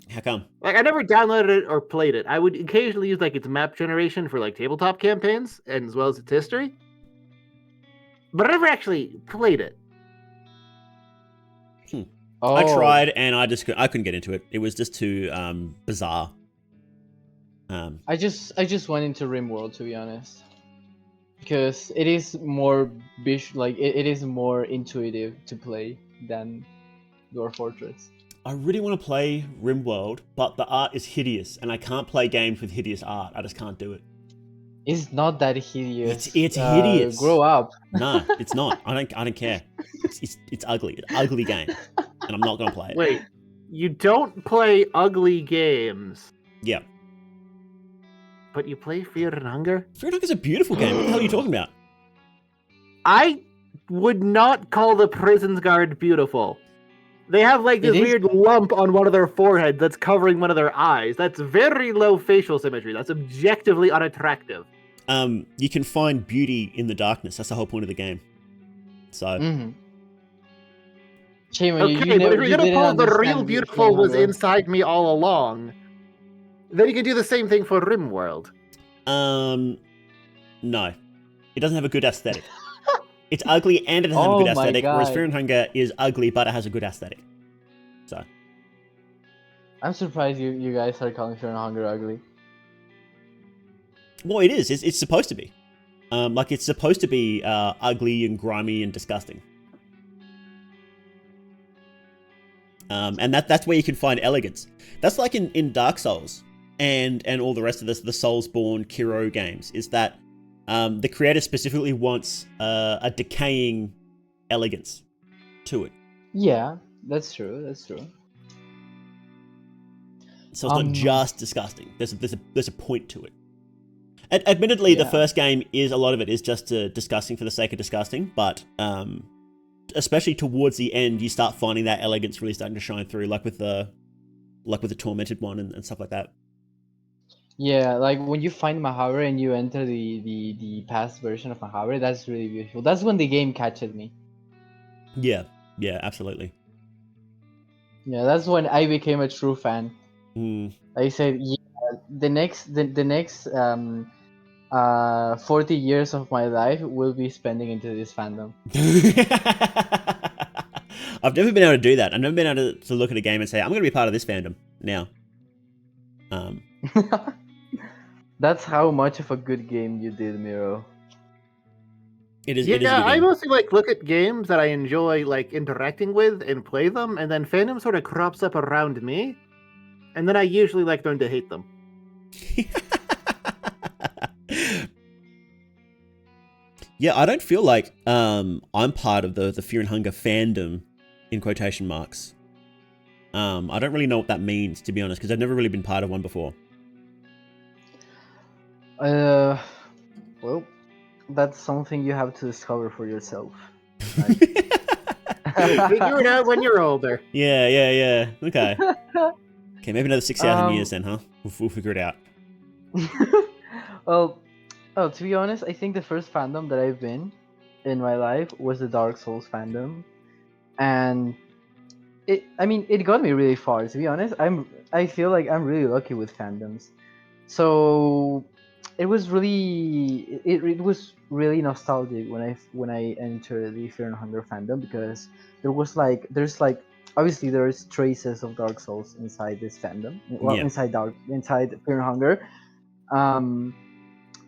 How come? Like, I never downloaded it or played it. I would occasionally use like its map generation for like tabletop campaigns, and as well as its history. But I never actually played it. Oh. I tried and I couldn't get into it. It was just too bizarre. I just went into RimWorld, to be honest, because it is more it is more intuitive to play than Dwarf Fortress. I really want to play RimWorld, but the art is hideous, and I can't play games with hideous art. I just can't do it. It's not that hideous. It's hideous. Grow up. No, it's not. I don't care. It's ugly. It's an ugly game, and I'm not gonna play it. Wait, you don't play ugly games, Yeah. but you play Fear and Hunger? Fear and Hunger is a beautiful game. What the hell are you talking about? I would not call the Prison's Guard beautiful. They have like this weird lump on one of their foreheads that's covering one of their eyes. That's very low facial symmetry. That's objectively unattractive. You can find beauty in the darkness. That's the whole point of the game. So. Mm-hmm. Shame on Okay, you. but if you're gonna pull the real beautiful was inside me all along, then you can do the same thing for RimWorld. No. It doesn't have a good aesthetic. It's ugly and it doesn't have a good aesthetic, whereas Fear and Hunger is ugly but it has a good aesthetic. So. I'm surprised you guys are calling Fear and Hunger ugly. Well, it is. It's supposed to be. It's supposed to be ugly and grimy and disgusting. And that's where you can find elegance. That's like in Dark Souls and all the rest of the Soulsborne Kiro games, is that the creator specifically wants a decaying elegance to it. Yeah, that's true. That's true. So it's not just disgusting. There's a point to it. Admittedly, the first game a lot of it is just disgusting for the sake of disgusting, but especially towards the end, you start finding that elegance really starting to shine through, like with the Tormented one and stuff like that. Yeah, like when you find Mahavir and you enter the past version of Mahavir, that's really beautiful. That's when the game catches me. Yeah, absolutely. Yeah, that's when I became a true fan. I said, yeah, the next 40 years of my life will be spending into this fandom. I've never been able to do that. I've never been able to look at a game and say, I'm going to be part of this fandom now. That's how much of a good game you did, Miro. It is. Yeah, it is a good I game. mostly look at games that I enjoy interacting with and play them, and then fandom sort of crops up around me, and then I usually learn to hate them. Yeah, I don't feel like I'm part of the Fear and Hunger fandom, in quotation marks. I don't really know what that means, to be honest, because I've never really been part of one before. Well, that's something you have to discover for yourself. Figure it out when you're older. Yeah. Okay. Okay, maybe another 6,000 years then, huh? We'll figure it out. Well, Oh, to be honest, I think the first fandom that I've been in my life was the Dark Souls fandom, and it got me really far. To be honest, I feel like I'm really lucky with fandoms. So it was really nostalgic when I entered the Fear and Hunger fandom, because there's like obviously there's traces of Dark Souls inside this fandom. Well, Yeah. inside Fear and Hunger. Um,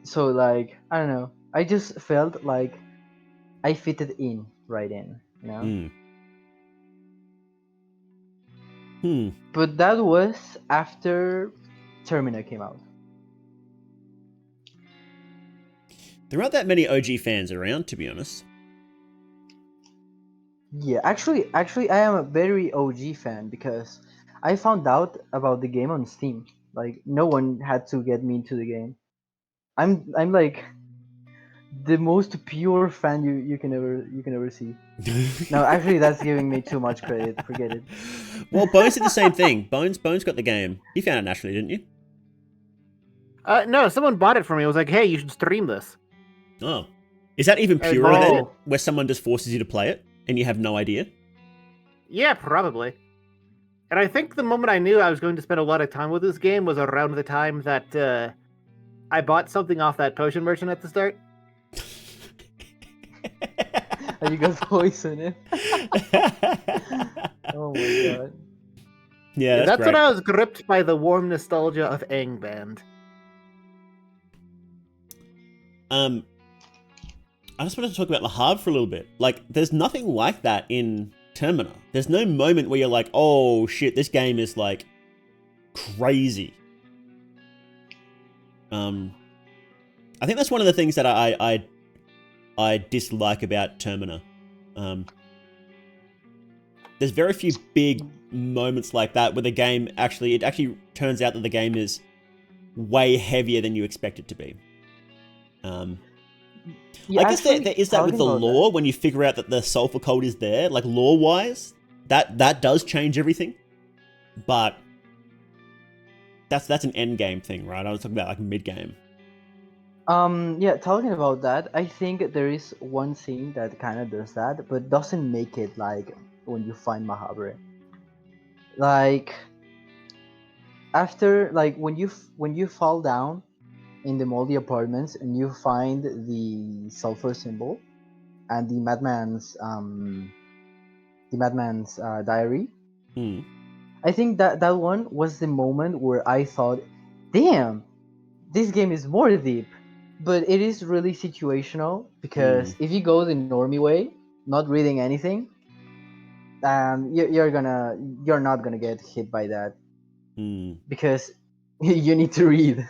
so like I don't know, I just felt like I fitted in right in, you know. Mm. Hmm. But that was after Termina came out. There aren't that many OG fans around, to be honest. Yeah, actually, I am a very OG fan because I found out about the game on Steam. Like, no one had to get me into the game. I'm like the most pure fan you can ever see. No, actually, that's giving me too much credit. Forget it. Well, Bones did the same thing. Bones got the game. You found it naturally, didn't you? No, someone bought it for me. I was like, hey, you should stream this. Oh. Is that even I purer bought then? it. Where someone just forces you to play it and you have no idea? Yeah, probably. And I think the moment I knew I was going to spend a lot of time with this game was around the time that I bought something off that potion merchant at the start. And you got poison in. Oh my god. Yeah, that's That's great. when I was gripped by the warm nostalgia of Angband. I just wanted to talk about the hard for a little bit. Like, there's nothing like that in Termina. There's no moment where you're like, oh shit, this game is like crazy. I think that's one of the things that I dislike about Termina. There's very few big moments like that where it actually turns out that the game is way heavier than you expect it to be. Yeah, I guess there is that with the lore when you figure out that the sulfur code is there, like lore wise, that does change everything. But that's an end game thing, right? I was talking about like mid game. Yeah, talking about that, I think there is one scene that kind of does that, but doesn't make it like when you find Mahabre. Like after, like when you fall down in the moldy apartments and you find the sulfur symbol and the madman's diary. Hmm. I think that one was the moment where I thought, damn, this game is more deep. But it is really situational because if you go the normie way, not reading anything, you're not gonna get hit by that because you need to read.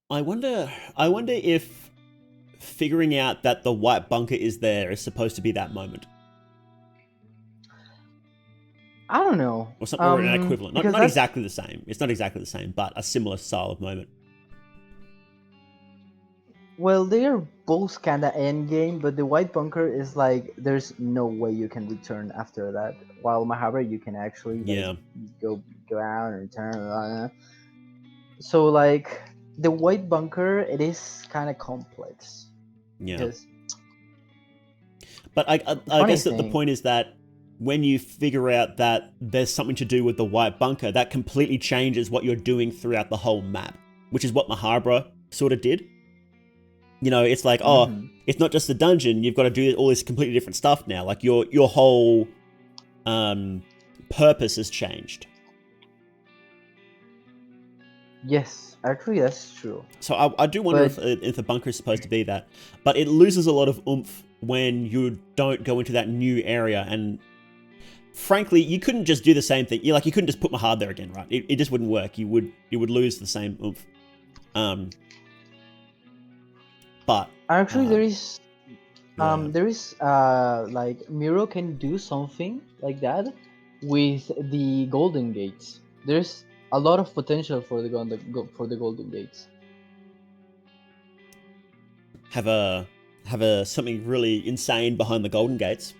I wonder if figuring out that the white bunker is there is supposed to be that moment. I don't know. Or something, or an equivalent. Not that's... exactly the same. It's not exactly the same, but a similar style of moment. Well, they are both kinda endgame, but the white bunker is like there's no way you can return after that. While Mahabharata you can actually like, go out and return. So like the white bunker, it is kind of complex. Yeah. Because but I guess that the point is that when you figure out that there's something to do with the white bunker, that completely changes what you're doing throughout the whole map, which is what Mahabharata sort of did. You know, it's like, it's not just the dungeon, you've got to do all this completely different stuff now. Like your whole purpose has changed. Yes, actually that's true. So I do wonder if the bunker is supposed to be that. But it loses a lot of oomph when you don't go into that new area. And frankly, you couldn't just do the same thing. You couldn't just put Mahad there again, right? It just wouldn't work. You would lose the same oomph. But actually there is like Miro can do something like that with the Golden Gates. There's a lot of potential for the Golden Gates. Have a something really insane behind the Golden Gates.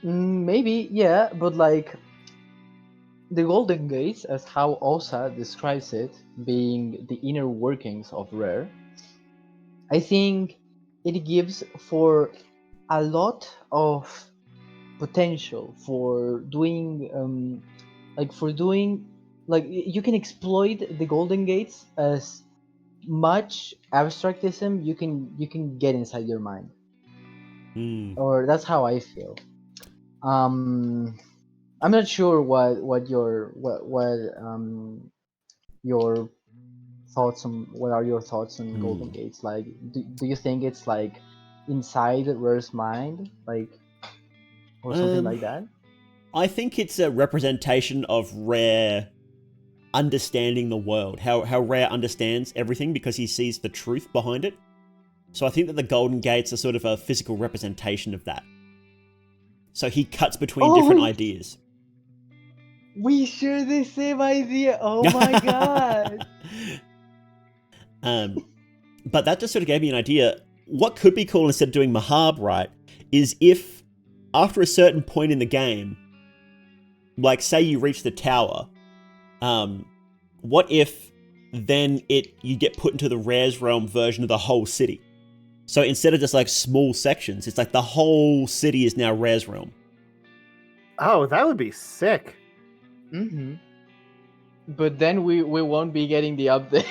Maybe, yeah, but like the Golden Gates, as how Osa describes it, being the inner workings of Rare, I think it gives for a lot of potential for doing you can exploit the Golden Gates as much abstractism you can get inside your mind, or that's how I feel. um I'm not sure what your thoughts on what are your thoughts on Golden Gates. Like, do you think it's like inside Rare's mind, like, or something like that? I think it's a representation of Rare understanding the world, how Rare understands everything because he sees the truth behind it. So I think that the Golden Gates are sort of a physical representation of that. So he cuts between different ideas. We share the same idea. Oh my god. But that just sort of gave me an idea. What could be cool instead of doing Mahab, right, is if after a certain point in the game, like say you reach the tower, what if then you get put into the Rare's Realm version of the whole city? So instead of just like small sections, it's like the whole city is now Rare's Realm. Oh, that would be sick. Mm-hmm. But then we won't be getting the update.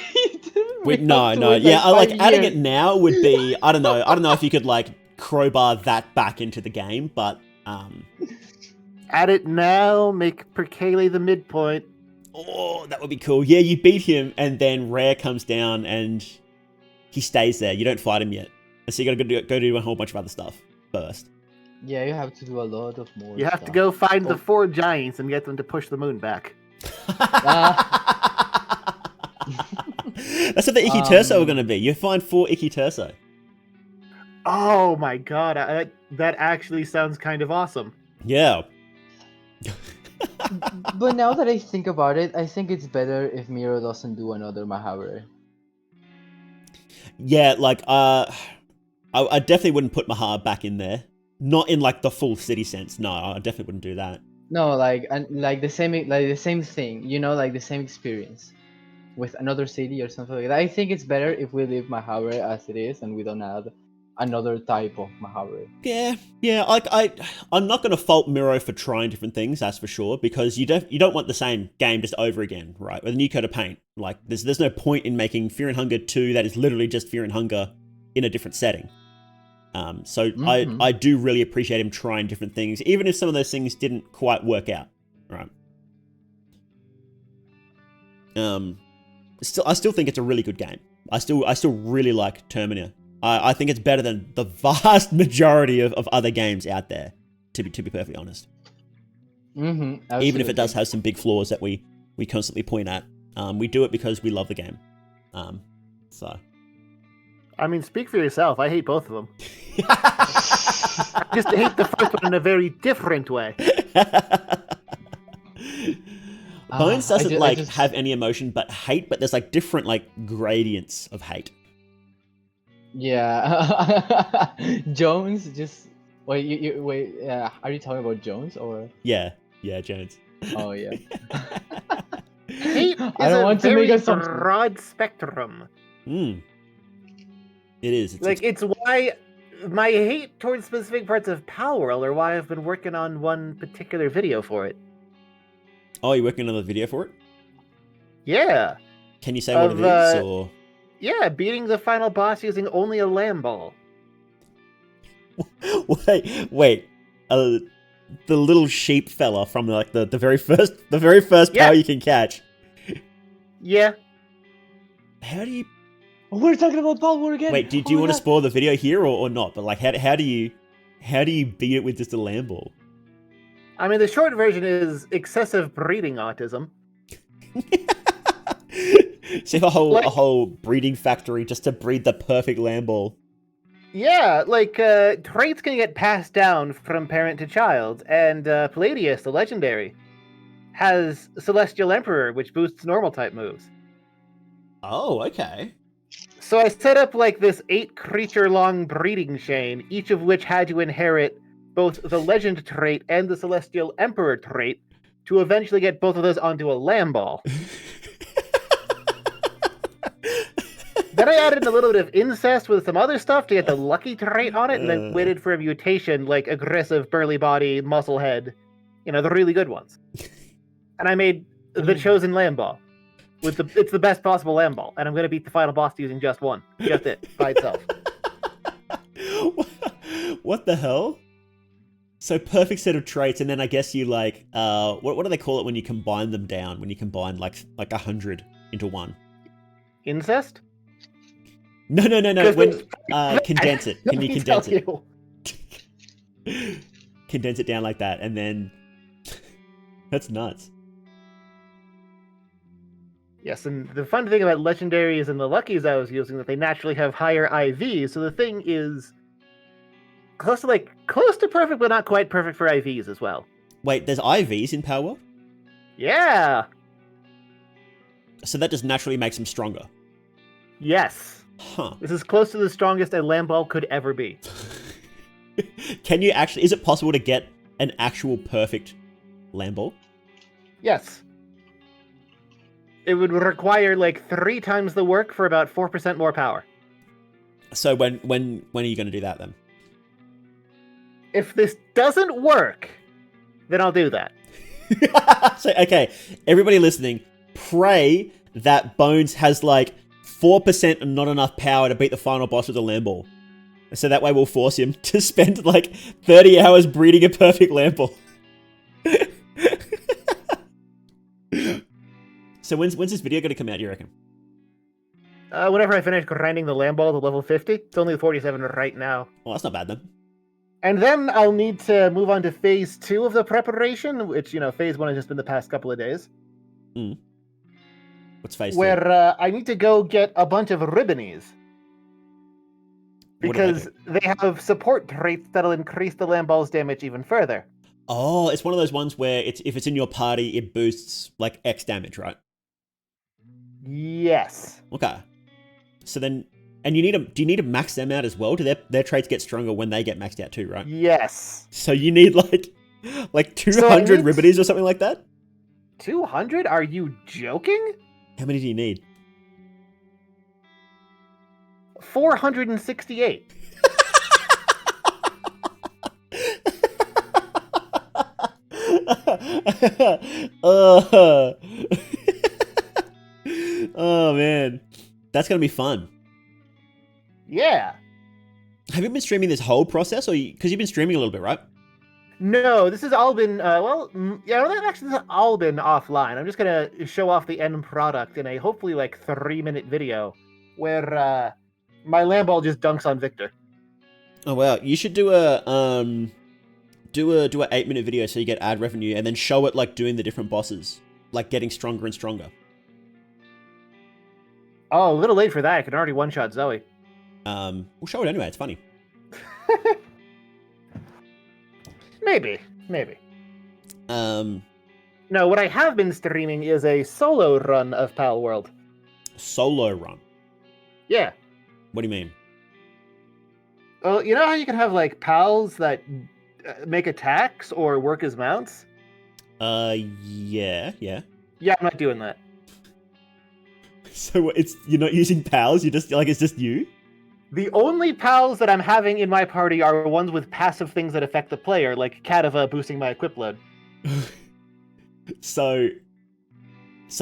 No. Yeah, like adding it now would be, I don't know if you could like crowbar that back into the game, but add it now, make Perkele the midpoint. Oh, that would be cool. Yeah, you beat him and then Rare comes down and he stays there. You don't fight him yet. So you gotta go do a whole bunch of other stuff first. Yeah, you have to do a lot of more You have to go find the 4 giants and get them to push the moon back. That's what the Icky Turso are going to be. You find 4 Icky Turso. Oh my god, that actually sounds kind of awesome. Yeah. But now that I think about it, I think it's better if Miro doesn't do another Mahabharata. Yeah, like, I definitely wouldn't put Mahar back in there. Not in like the full city sense. No, I definitely wouldn't do that. No, like the same thing, like the same experience with another city or something like that. I think it's better if we leave Mahabharata as it is and we don't add another type of Mahabharata. Yeah. Like I'm not going to fault Miro for trying different things, that's for sure, because you don't want the same game just over again, right? With a new coat of paint. Like there's no point in making Fear and Hunger 2 that is literally just Fear and Hunger in a different setting. So I do really appreciate him trying different things, even if some of those things didn't quite work out, right? I still think it's a really good game. I still really like Termina. I think it's better than the vast majority of other games out there, to be perfectly honest. Even if it does have some big flaws that we constantly point at, we do it because we love the game. So. I mean, speak for yourself. I hate both of them. I just hate the first one in a very different way. Bones doesn't have any emotion but hate, but there's like different like gradients of hate. Yeah. Jones just wait. You wait. Are you talking about Jones or? Yeah, Jones. Oh yeah. Hate is I don't want to make a broad spectrum. It is. It's why my hate towards specific parts of Palworld are why I've been working on one particular video for it. Oh, you're working on a video for it? Yeah. Can you say what it is? Or... Yeah, beating the final boss using only a lamb ball. Wait. The little sheep fella from like the very first power you can catch. Yeah. How do you? We're talking about Palworld again. Wait, do you want to spoil the video here or not? But like, how do you beat it with just a lamb ball? I mean, the short version is excessive breeding autism. So a whole breeding factory just to breed the perfect lamb ball. Yeah, traits can get passed down from parent to child, and Palladius, the legendary, has Celestial Emperor, which boosts normal type moves. Oh, okay. So I set up this 8-creature-long breeding chain, each of which had to inherit both the Legend trait and the Celestial Emperor trait to eventually get both of those onto a lamb ball. Then I added a little bit of incest with some other stuff to get the lucky trait on it, and then waited for a mutation like aggressive, burly body, muscle head. The really good ones. And I made the chosen lamb ball. It's the best possible lamb ball, and I'm going to beat the final boss using just one. Just it, by itself. What the hell? So perfect set of traits, and then I guess you like, what do they call it when you combine them down? When you combine like 100 into one? Incest? No. When condense it. Can you condense it? Condense it down like that, and then that's nuts. Yes, and the fun thing about legendaries and the luckies I was using that they naturally have higher IVs. So the thing is close to perfect, but not quite perfect for IVs as well. Wait, there's IVs in Power World? Yeah. So that just naturally makes them stronger. Yes. Huh. This is close to the strongest a lamb ball could ever be. Can you actually? Is it possible to get an actual perfect lamb ball? Yes. It would require 3 times the work for about 4% more power. So when are you going to do that then? If this doesn't work, then I'll do that. So okay, everybody listening, pray that Bones has 4% and not enough power to beat the final boss with a lamb ball. So that way we'll force him to spend 30 hours breeding a perfect lamb ball. So when's this video going to come out, you reckon? Whenever I finish grinding the lamb ball to level 50. It's only 47 right now. Well, that's not bad then. And then I'll need to move on to phase 2 of the preparation, which, phase 1 has just been the past couple of days. What's phase 2? Where I need to go get a bunch of ribbonies. Because they have support traits that'll increase the lamb ball's damage even further. Oh, it's one of those ones where if it's in your party, it boosts X damage, right? Yes. Okay. So then, and do you need to max them out as well? Do their traits get stronger when they get maxed out too, right? Yes. So you need 200 ribbonies or something like that? 200? Are you joking? How many do you need? 468. Oh man, that's gonna be fun. Yeah. Have you been streaming this whole process, or because you've been streaming a little bit, right? No, this has all been this has all been offline. I'm just gonna show off the end product in a hopefully 3-minute video where my lamb ball just dunks on Victor. Oh wow, you should do a 8-minute video so you get ad revenue, and then show it doing the different bosses, getting stronger and stronger. Oh, a little late for that. I can already one-shot Zoe. We'll show it anyway. It's funny. Maybe. No, what I have been streaming is a solo run of Pal World. Solo run? Yeah. What do you mean? Well, you know how you can have pals that make attacks or work as mounts? Yeah. Yeah, I'm not doing that. So you're not using pals? You just it's just you? The only pals that I'm having in my party are ones with passive things that affect the player, like Kadava boosting my equip load. So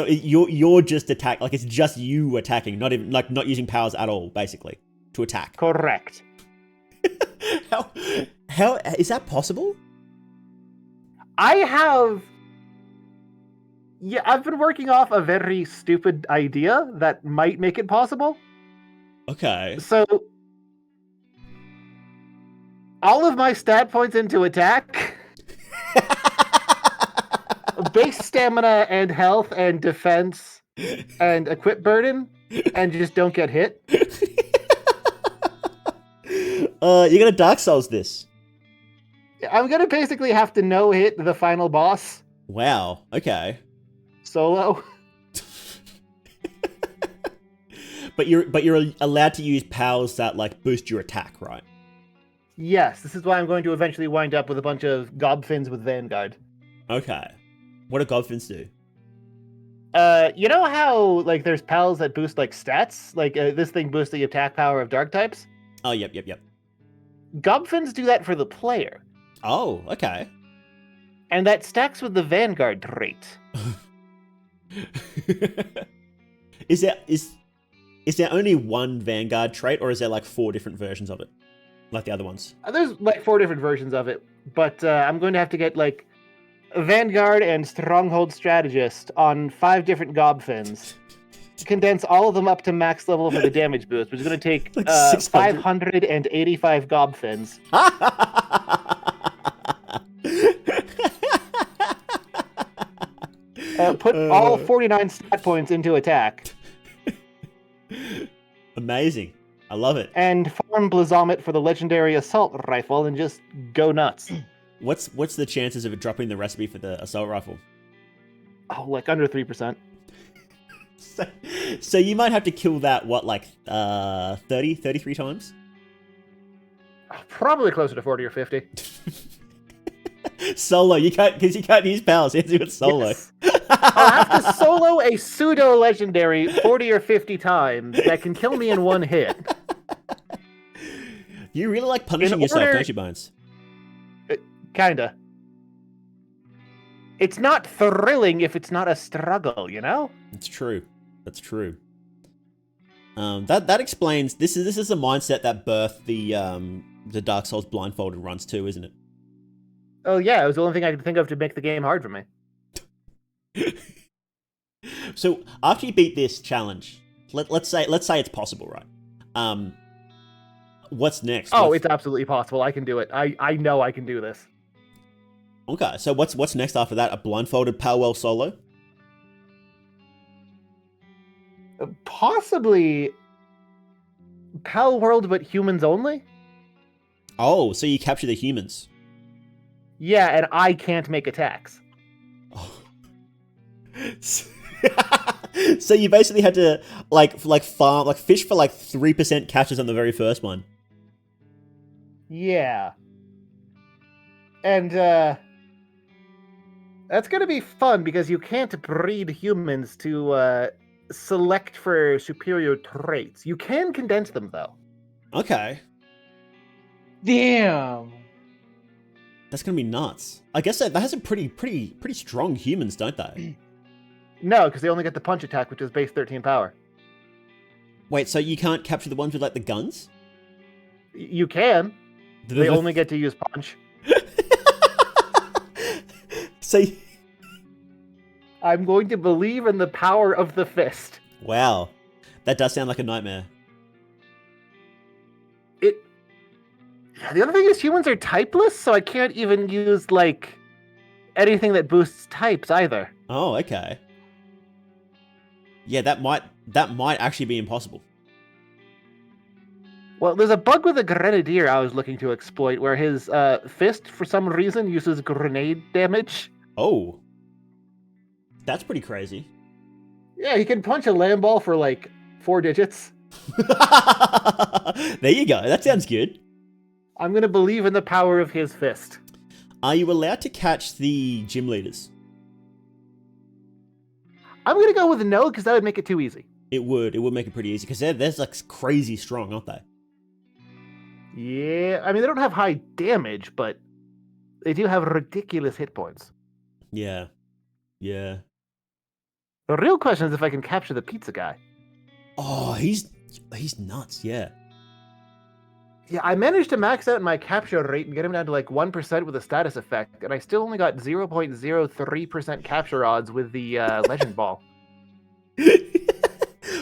you're just attack, it's just you attacking, not even not using powers at all, basically, to attack. Correct. How is that possible? I've been working off a very stupid idea that might make it possible. Okay. So, all of my stat points into attack, base stamina and health and defense and equip burden, and just don't get hit. You're gonna Dark Souls this. I'm gonna basically have to no-hit the final boss. Wow. Okay. Solo. But you're allowed to use powers that boost your attack, right? Yes, this is why I'm going to eventually wind up with a bunch of gobfins with Vanguard. Okay. What do Godfins do? You know how like there's pals that boost like stats? Like this thing boosts the attack power of dark types? Oh, yep. Gobfins do that for the player. Oh, okay. And that stacks with the Vanguard trait. Is there only one Vanguard trait, or is there like 4 different versions of it? Like the other ones? There's like 4 different versions of it, but I'm going to have to get like Vanguard and Stronghold Strategist on 5 different Gobfins. Condense all of them up to max level for the damage boost, which is going to take like 585 Gobfins. Put all 49 stat points into attack. Amazing. I love it. And farm Blizomit for the legendary assault rifle and just go nuts. What's the chances of it dropping the recipe for the assault rifle? Oh, like under 3%. So you might have to kill that, what, like 33 times? Probably closer to 40 or 50. Solo, you can't use powers. You have to do it solo. Yes. I'll have to solo a pseudo legendary 40 or 50 times that can kill me in one hit. You really like punishing yourself, don't you, Bones? Kinda. It's not thrilling if it's not a struggle, you know? It's true. That's true. That explains this is a mindset that birthed the Dark Souls blindfolded runs too, isn't it? Oh yeah, it was the only thing I could think of to make the game hard for me. So after you beat this challenge, let's say it's possible, right? What's next? It's absolutely possible. I can do it. I know I can do this. Okay, so what's next after that? A blindfolded Powell solo? Possibly Pal World, but humans only? Oh, so you capture the humans. Yeah, and I can't make attacks. Oh. So you basically had to farm, fish for 3% catches on the very first one. Yeah. And that's gonna be fun because you can't breed humans to select for superior traits. You can condense them though. Okay. Damn. That's gonna be nuts. I guess that has a pretty strong humans, don't they? No, because they only get the punch attack, which is base 13 power. Wait, so you can't capture the ones with the guns? You can. They only get to use punch. So I'm going to believe in the power of the fist. Wow. That does sound like a nightmare. The other thing is humans are typeless, so I can't even use anything that boosts types either. Oh, okay. Yeah, that might actually be impossible. Well, there's a bug with a grenadier I was looking to exploit where his fist, for some reason, uses grenade damage. Oh. That's pretty crazy. Yeah, he can punch a land ball for 4 digits. There you go. That sounds good. I'm going to believe in the power of his fist. Are you allowed to catch the gym leaders? I'm going to go with no, because that would make it too easy. It would make it pretty easy, because they're crazy strong, aren't they? Yeah, I mean, they don't have high damage, but they do have ridiculous hit points. Yeah. The real question is if I can capture the pizza guy. Oh, he's nuts, yeah. Yeah, I managed to max out my capture rate and get him down to 1% with a status effect, and I still only got 0.03% capture odds with the legend ball.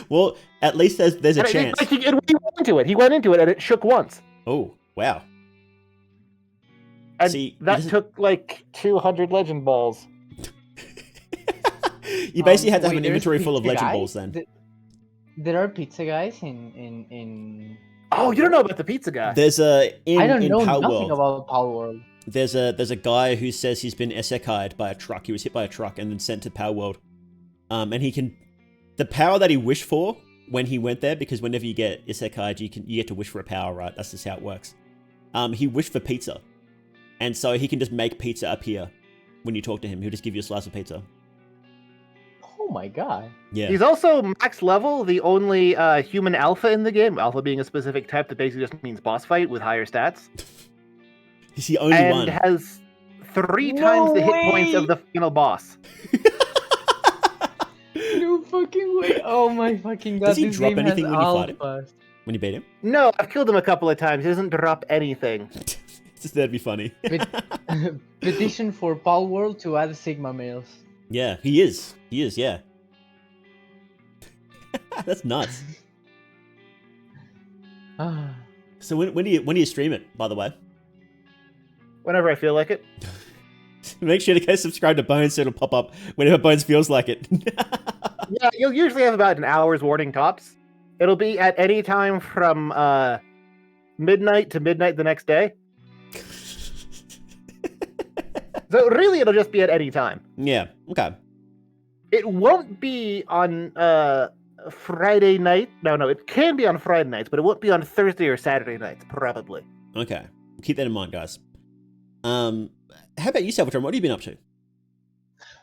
Well, at least there's a chance. He went into it and it shook once. Oh, wow. And that took 200 legend balls. You basically had to have an inventory full of legend balls then. There are pizza guys in... Oh, you don't know about the pizza guy? There's I don't know nothing about Power World. There's a guy who says he's been isekai'd by a truck. He was hit by a truck and then sent to Power World. And the power that he wished for when he went there, because whenever you get isekai'd, you get to wish for a power, right? That's just how it works. He wished for pizza. And so he can just make pizza appear when you talk to him. He'll just give you a slice of pizza. Oh my god. Yeah. He's also max level, the only human alpha in the game. Alpha being a specific type that basically just means boss fight with higher stats. He's the only one. And has 3 times the hit points of the final boss. No fucking way. Oh my fucking god. Does he this drop game anything has when you fight him? alphas. When you beat him? No, I've killed him a couple of times. He doesn't drop anything. Just that'd be funny. Petition for Pal World to add Sigma males. Yeah, he is. He is, yeah. That's nuts. So when do you stream it, by the way? Whenever I feel like it. Make sure to go subscribe to Bones so it'll pop up whenever Bones feels like it. Yeah, you'll usually have about an hour's warning tops. It'll be at any time from midnight to midnight the next day. So really, it'll just be at any time. Yeah, okay. It won't be on Friday night. No, it can be on Friday nights, but it won't be on Thursday or Saturday nights, probably. Okay. Keep that in mind, guys. How about you, Salvatore? What have you been up to?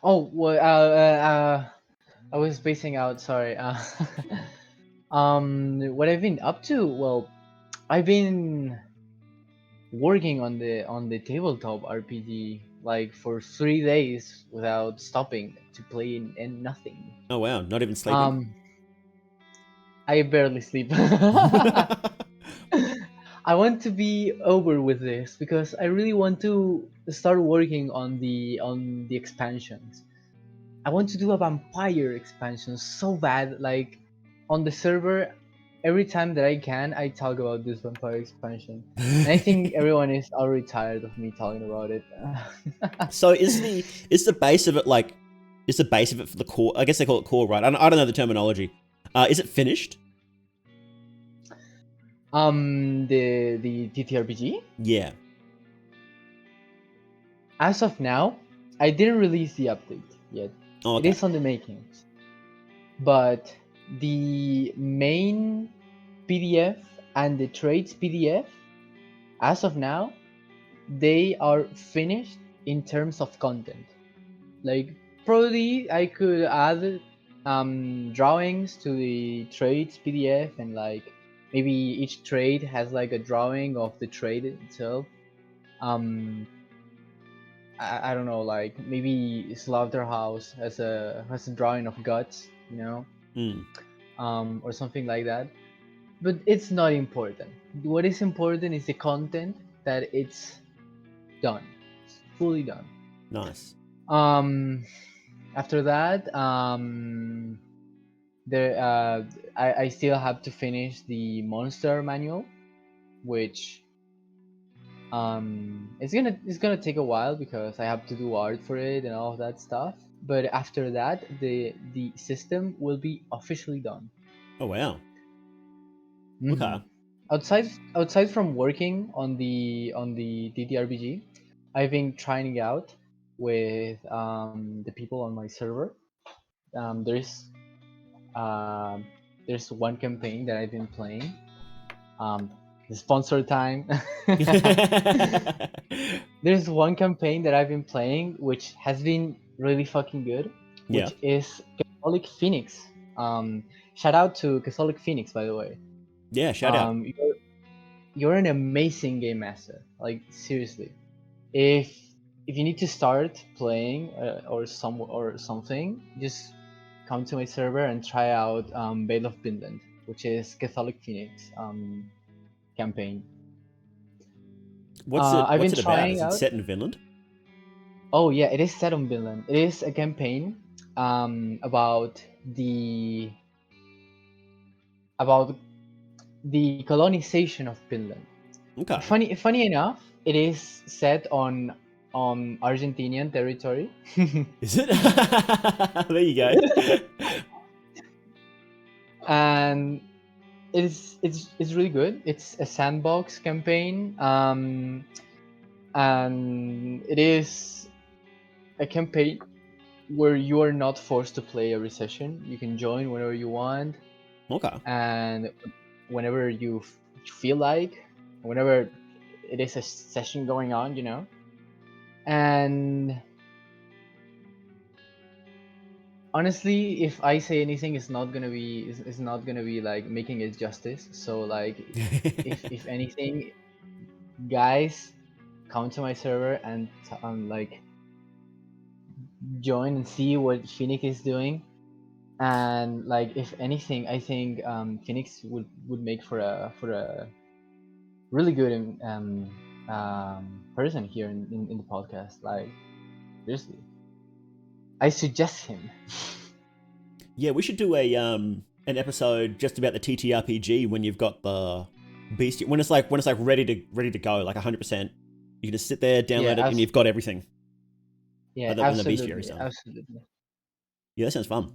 Oh, well, I was spacing out, sorry. What I've been up to? Well, I've been working on the tabletop RPG like for 3 days without stopping to play and nothing. Oh wow, not even sleeping. I barely sleep. I want to be over with this because I really want to start working on the expansions. I want to do a vampire expansion so bad. Like on the server, every time that I can, I talk about this vampire expansion. And I think everyone is already tired of me talking about it. So is the base of it like? Is the base of it for the core? I guess they call it core, right? I don't know the terminology. Is it finished? The TTRPG? Yeah. As of now, I didn't release the update yet. Oh, okay. It is on the makings. But the main PDF and the trades PDF, as of now, they are finished in terms of content. Like probably I could add drawings to the trades PDF, and like maybe each trade has like a drawing of the trade itself. I don't know, like maybe Slaughterhouse has a drawing of guts, you know, or something like that. But it's not important. What is important is the content, that it's done, it's fully done. Nice. After that, I still have to finish the monster manual, which it's gonna take a while because I have to do art for it and all of that stuff. But after that, the system will be officially done. Oh wow. Mm-hmm. Okay. Outside from working on the DDRPG, I've been trying it out with the people on my server. There's one campaign that I've been playing. The sponsor time. There's one campaign that I've been playing which has been really fucking good, which is Catholic Phoenix. Shout out to Catholic Phoenix, by the way. Yeah, shout out. You're an amazing game master. Like seriously, if you need to start playing or something, just come to my server and try out Veil of Vinland, which is Catholic Phoenix campaign. What's it about? Is it set in Vinland? Oh yeah, it is set in Vinland. It is a campaign about the colonization of Finland. Okay. Funny enough, it is set on Argentinian territory. Is it? There you go. And it's really good. It's a sandbox campaign, and it is a campaign where you are not forced to play every session. You can join whenever you want. Okay. And whenever you feel like, whenever it is a session going on, you know. And honestly, if I say anything, it's not gonna be like making it justice. So like, if anything, guys, come to my server and like join and see what Phoenix is doing. And like, if anything, I think Phoenix would make for a really good person here in the podcast. Like, seriously, I suggest him. Yeah, we should do a an episode just about the TTRPG when you've got the beast, when it's like ready to go, like 100%. You can just sit there, download it, and you've got everything. Yeah, absolutely, absolutely. Yeah, that sounds fun.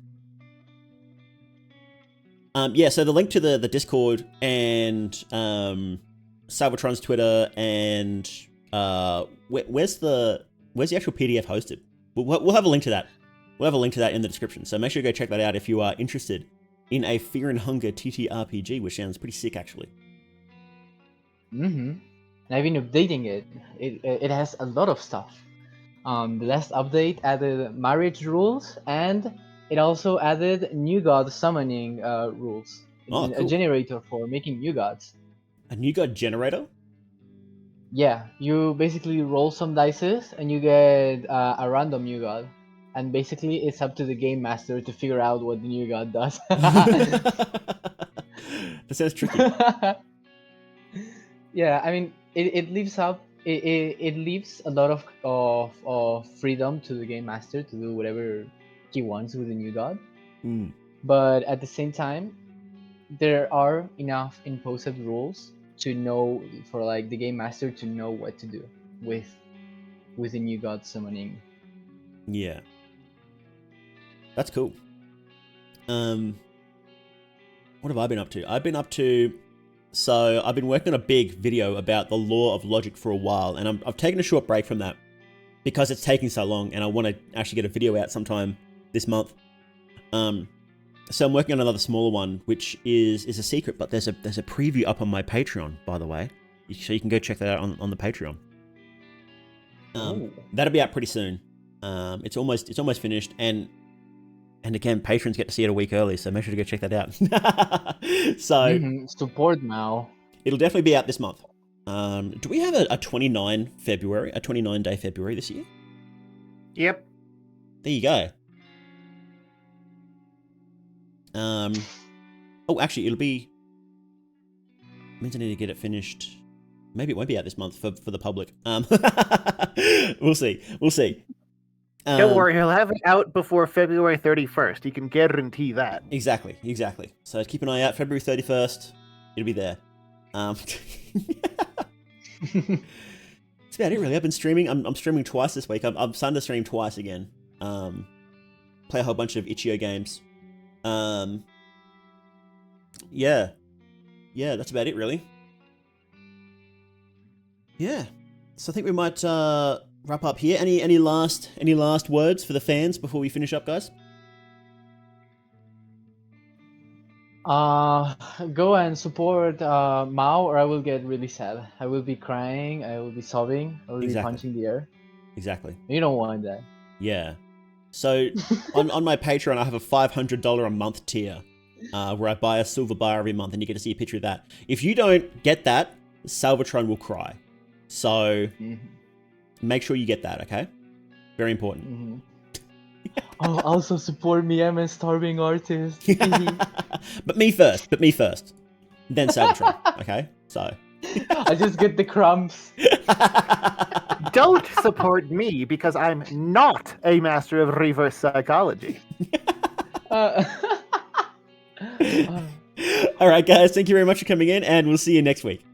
Yeah, so the link to the Discord and Cybertron's Twitter and where's the actual PDF hosted? We'll have a link to that. We'll have a link to that in the description. So make sure you go check that out if you are interested in a Fear and Hunger TTRPG, which sounds pretty sick, actually. Mm-hmm. And I've been updating it. It has a lot of stuff. The last update added marriage rules, and it also added new god summoning rules. Oh, cool. A generator for making new gods. A new god generator? Yeah, you basically roll some dices and you get a random new god. And basically, it's up to the game master to figure out what the new god does. That sounds tricky. Yeah, I mean, it leaves up. It leaves a lot of freedom to the game master to do whatever he wants with the new god. Mm. But at the same time, there are enough imposed rules to know, for like the game master to know what to do with the new god summoning. Yeah. That's cool. What have I been up to? So I've been working on a big video about the law of logic for a while, and I've taken a short break from that because it's taking so long, and I want to actually get a video out sometime this month. So I'm working on another smaller one, which is a secret, but there's a preview up on my Patreon, by the way, so you can go check that out on the Patreon. That'll be out pretty soon. It's almost finished, and again, patrons get to see it a week early, so make sure to go check that out. So support Mao. It'll definitely be out this month. Do we have a 29 day February this year? Yep. There you go. Oh, actually, it'll be. Means I need to get it finished. Maybe it won't be out this month for the public. We'll see. Don't worry, he'll have it out before February 31st. You can guarantee that. Exactly. So keep an eye out. February 31st, it'll be there. That's about it, really. I've been streaming. I'm streaming twice this week. I'm starting to stream twice again. Play a whole bunch of itch.io games. Yeah, that's about it, really. Yeah, so I think we might wrap up here. Any last words for the fans before we finish up, guys? Go and support Mao, or I will get really sad. I will be crying. I will be sobbing. I will be punching the air. Exactly. You don't want that. Yeah. So on my Patreon, I have a $500 a month tier where I buy a silver bar every month, and you get to see a picture of that. If you don't get that, Salvatron will cry. So make sure you get that, okay? Very important. Oh, also support me. I'm a starving artist. But me first. Then Salvatron, okay? So I just get the crumbs. Don't support me because I'm not a master of reverse psychology. All right, guys. Thank you very much for coming in, and we'll see you next week.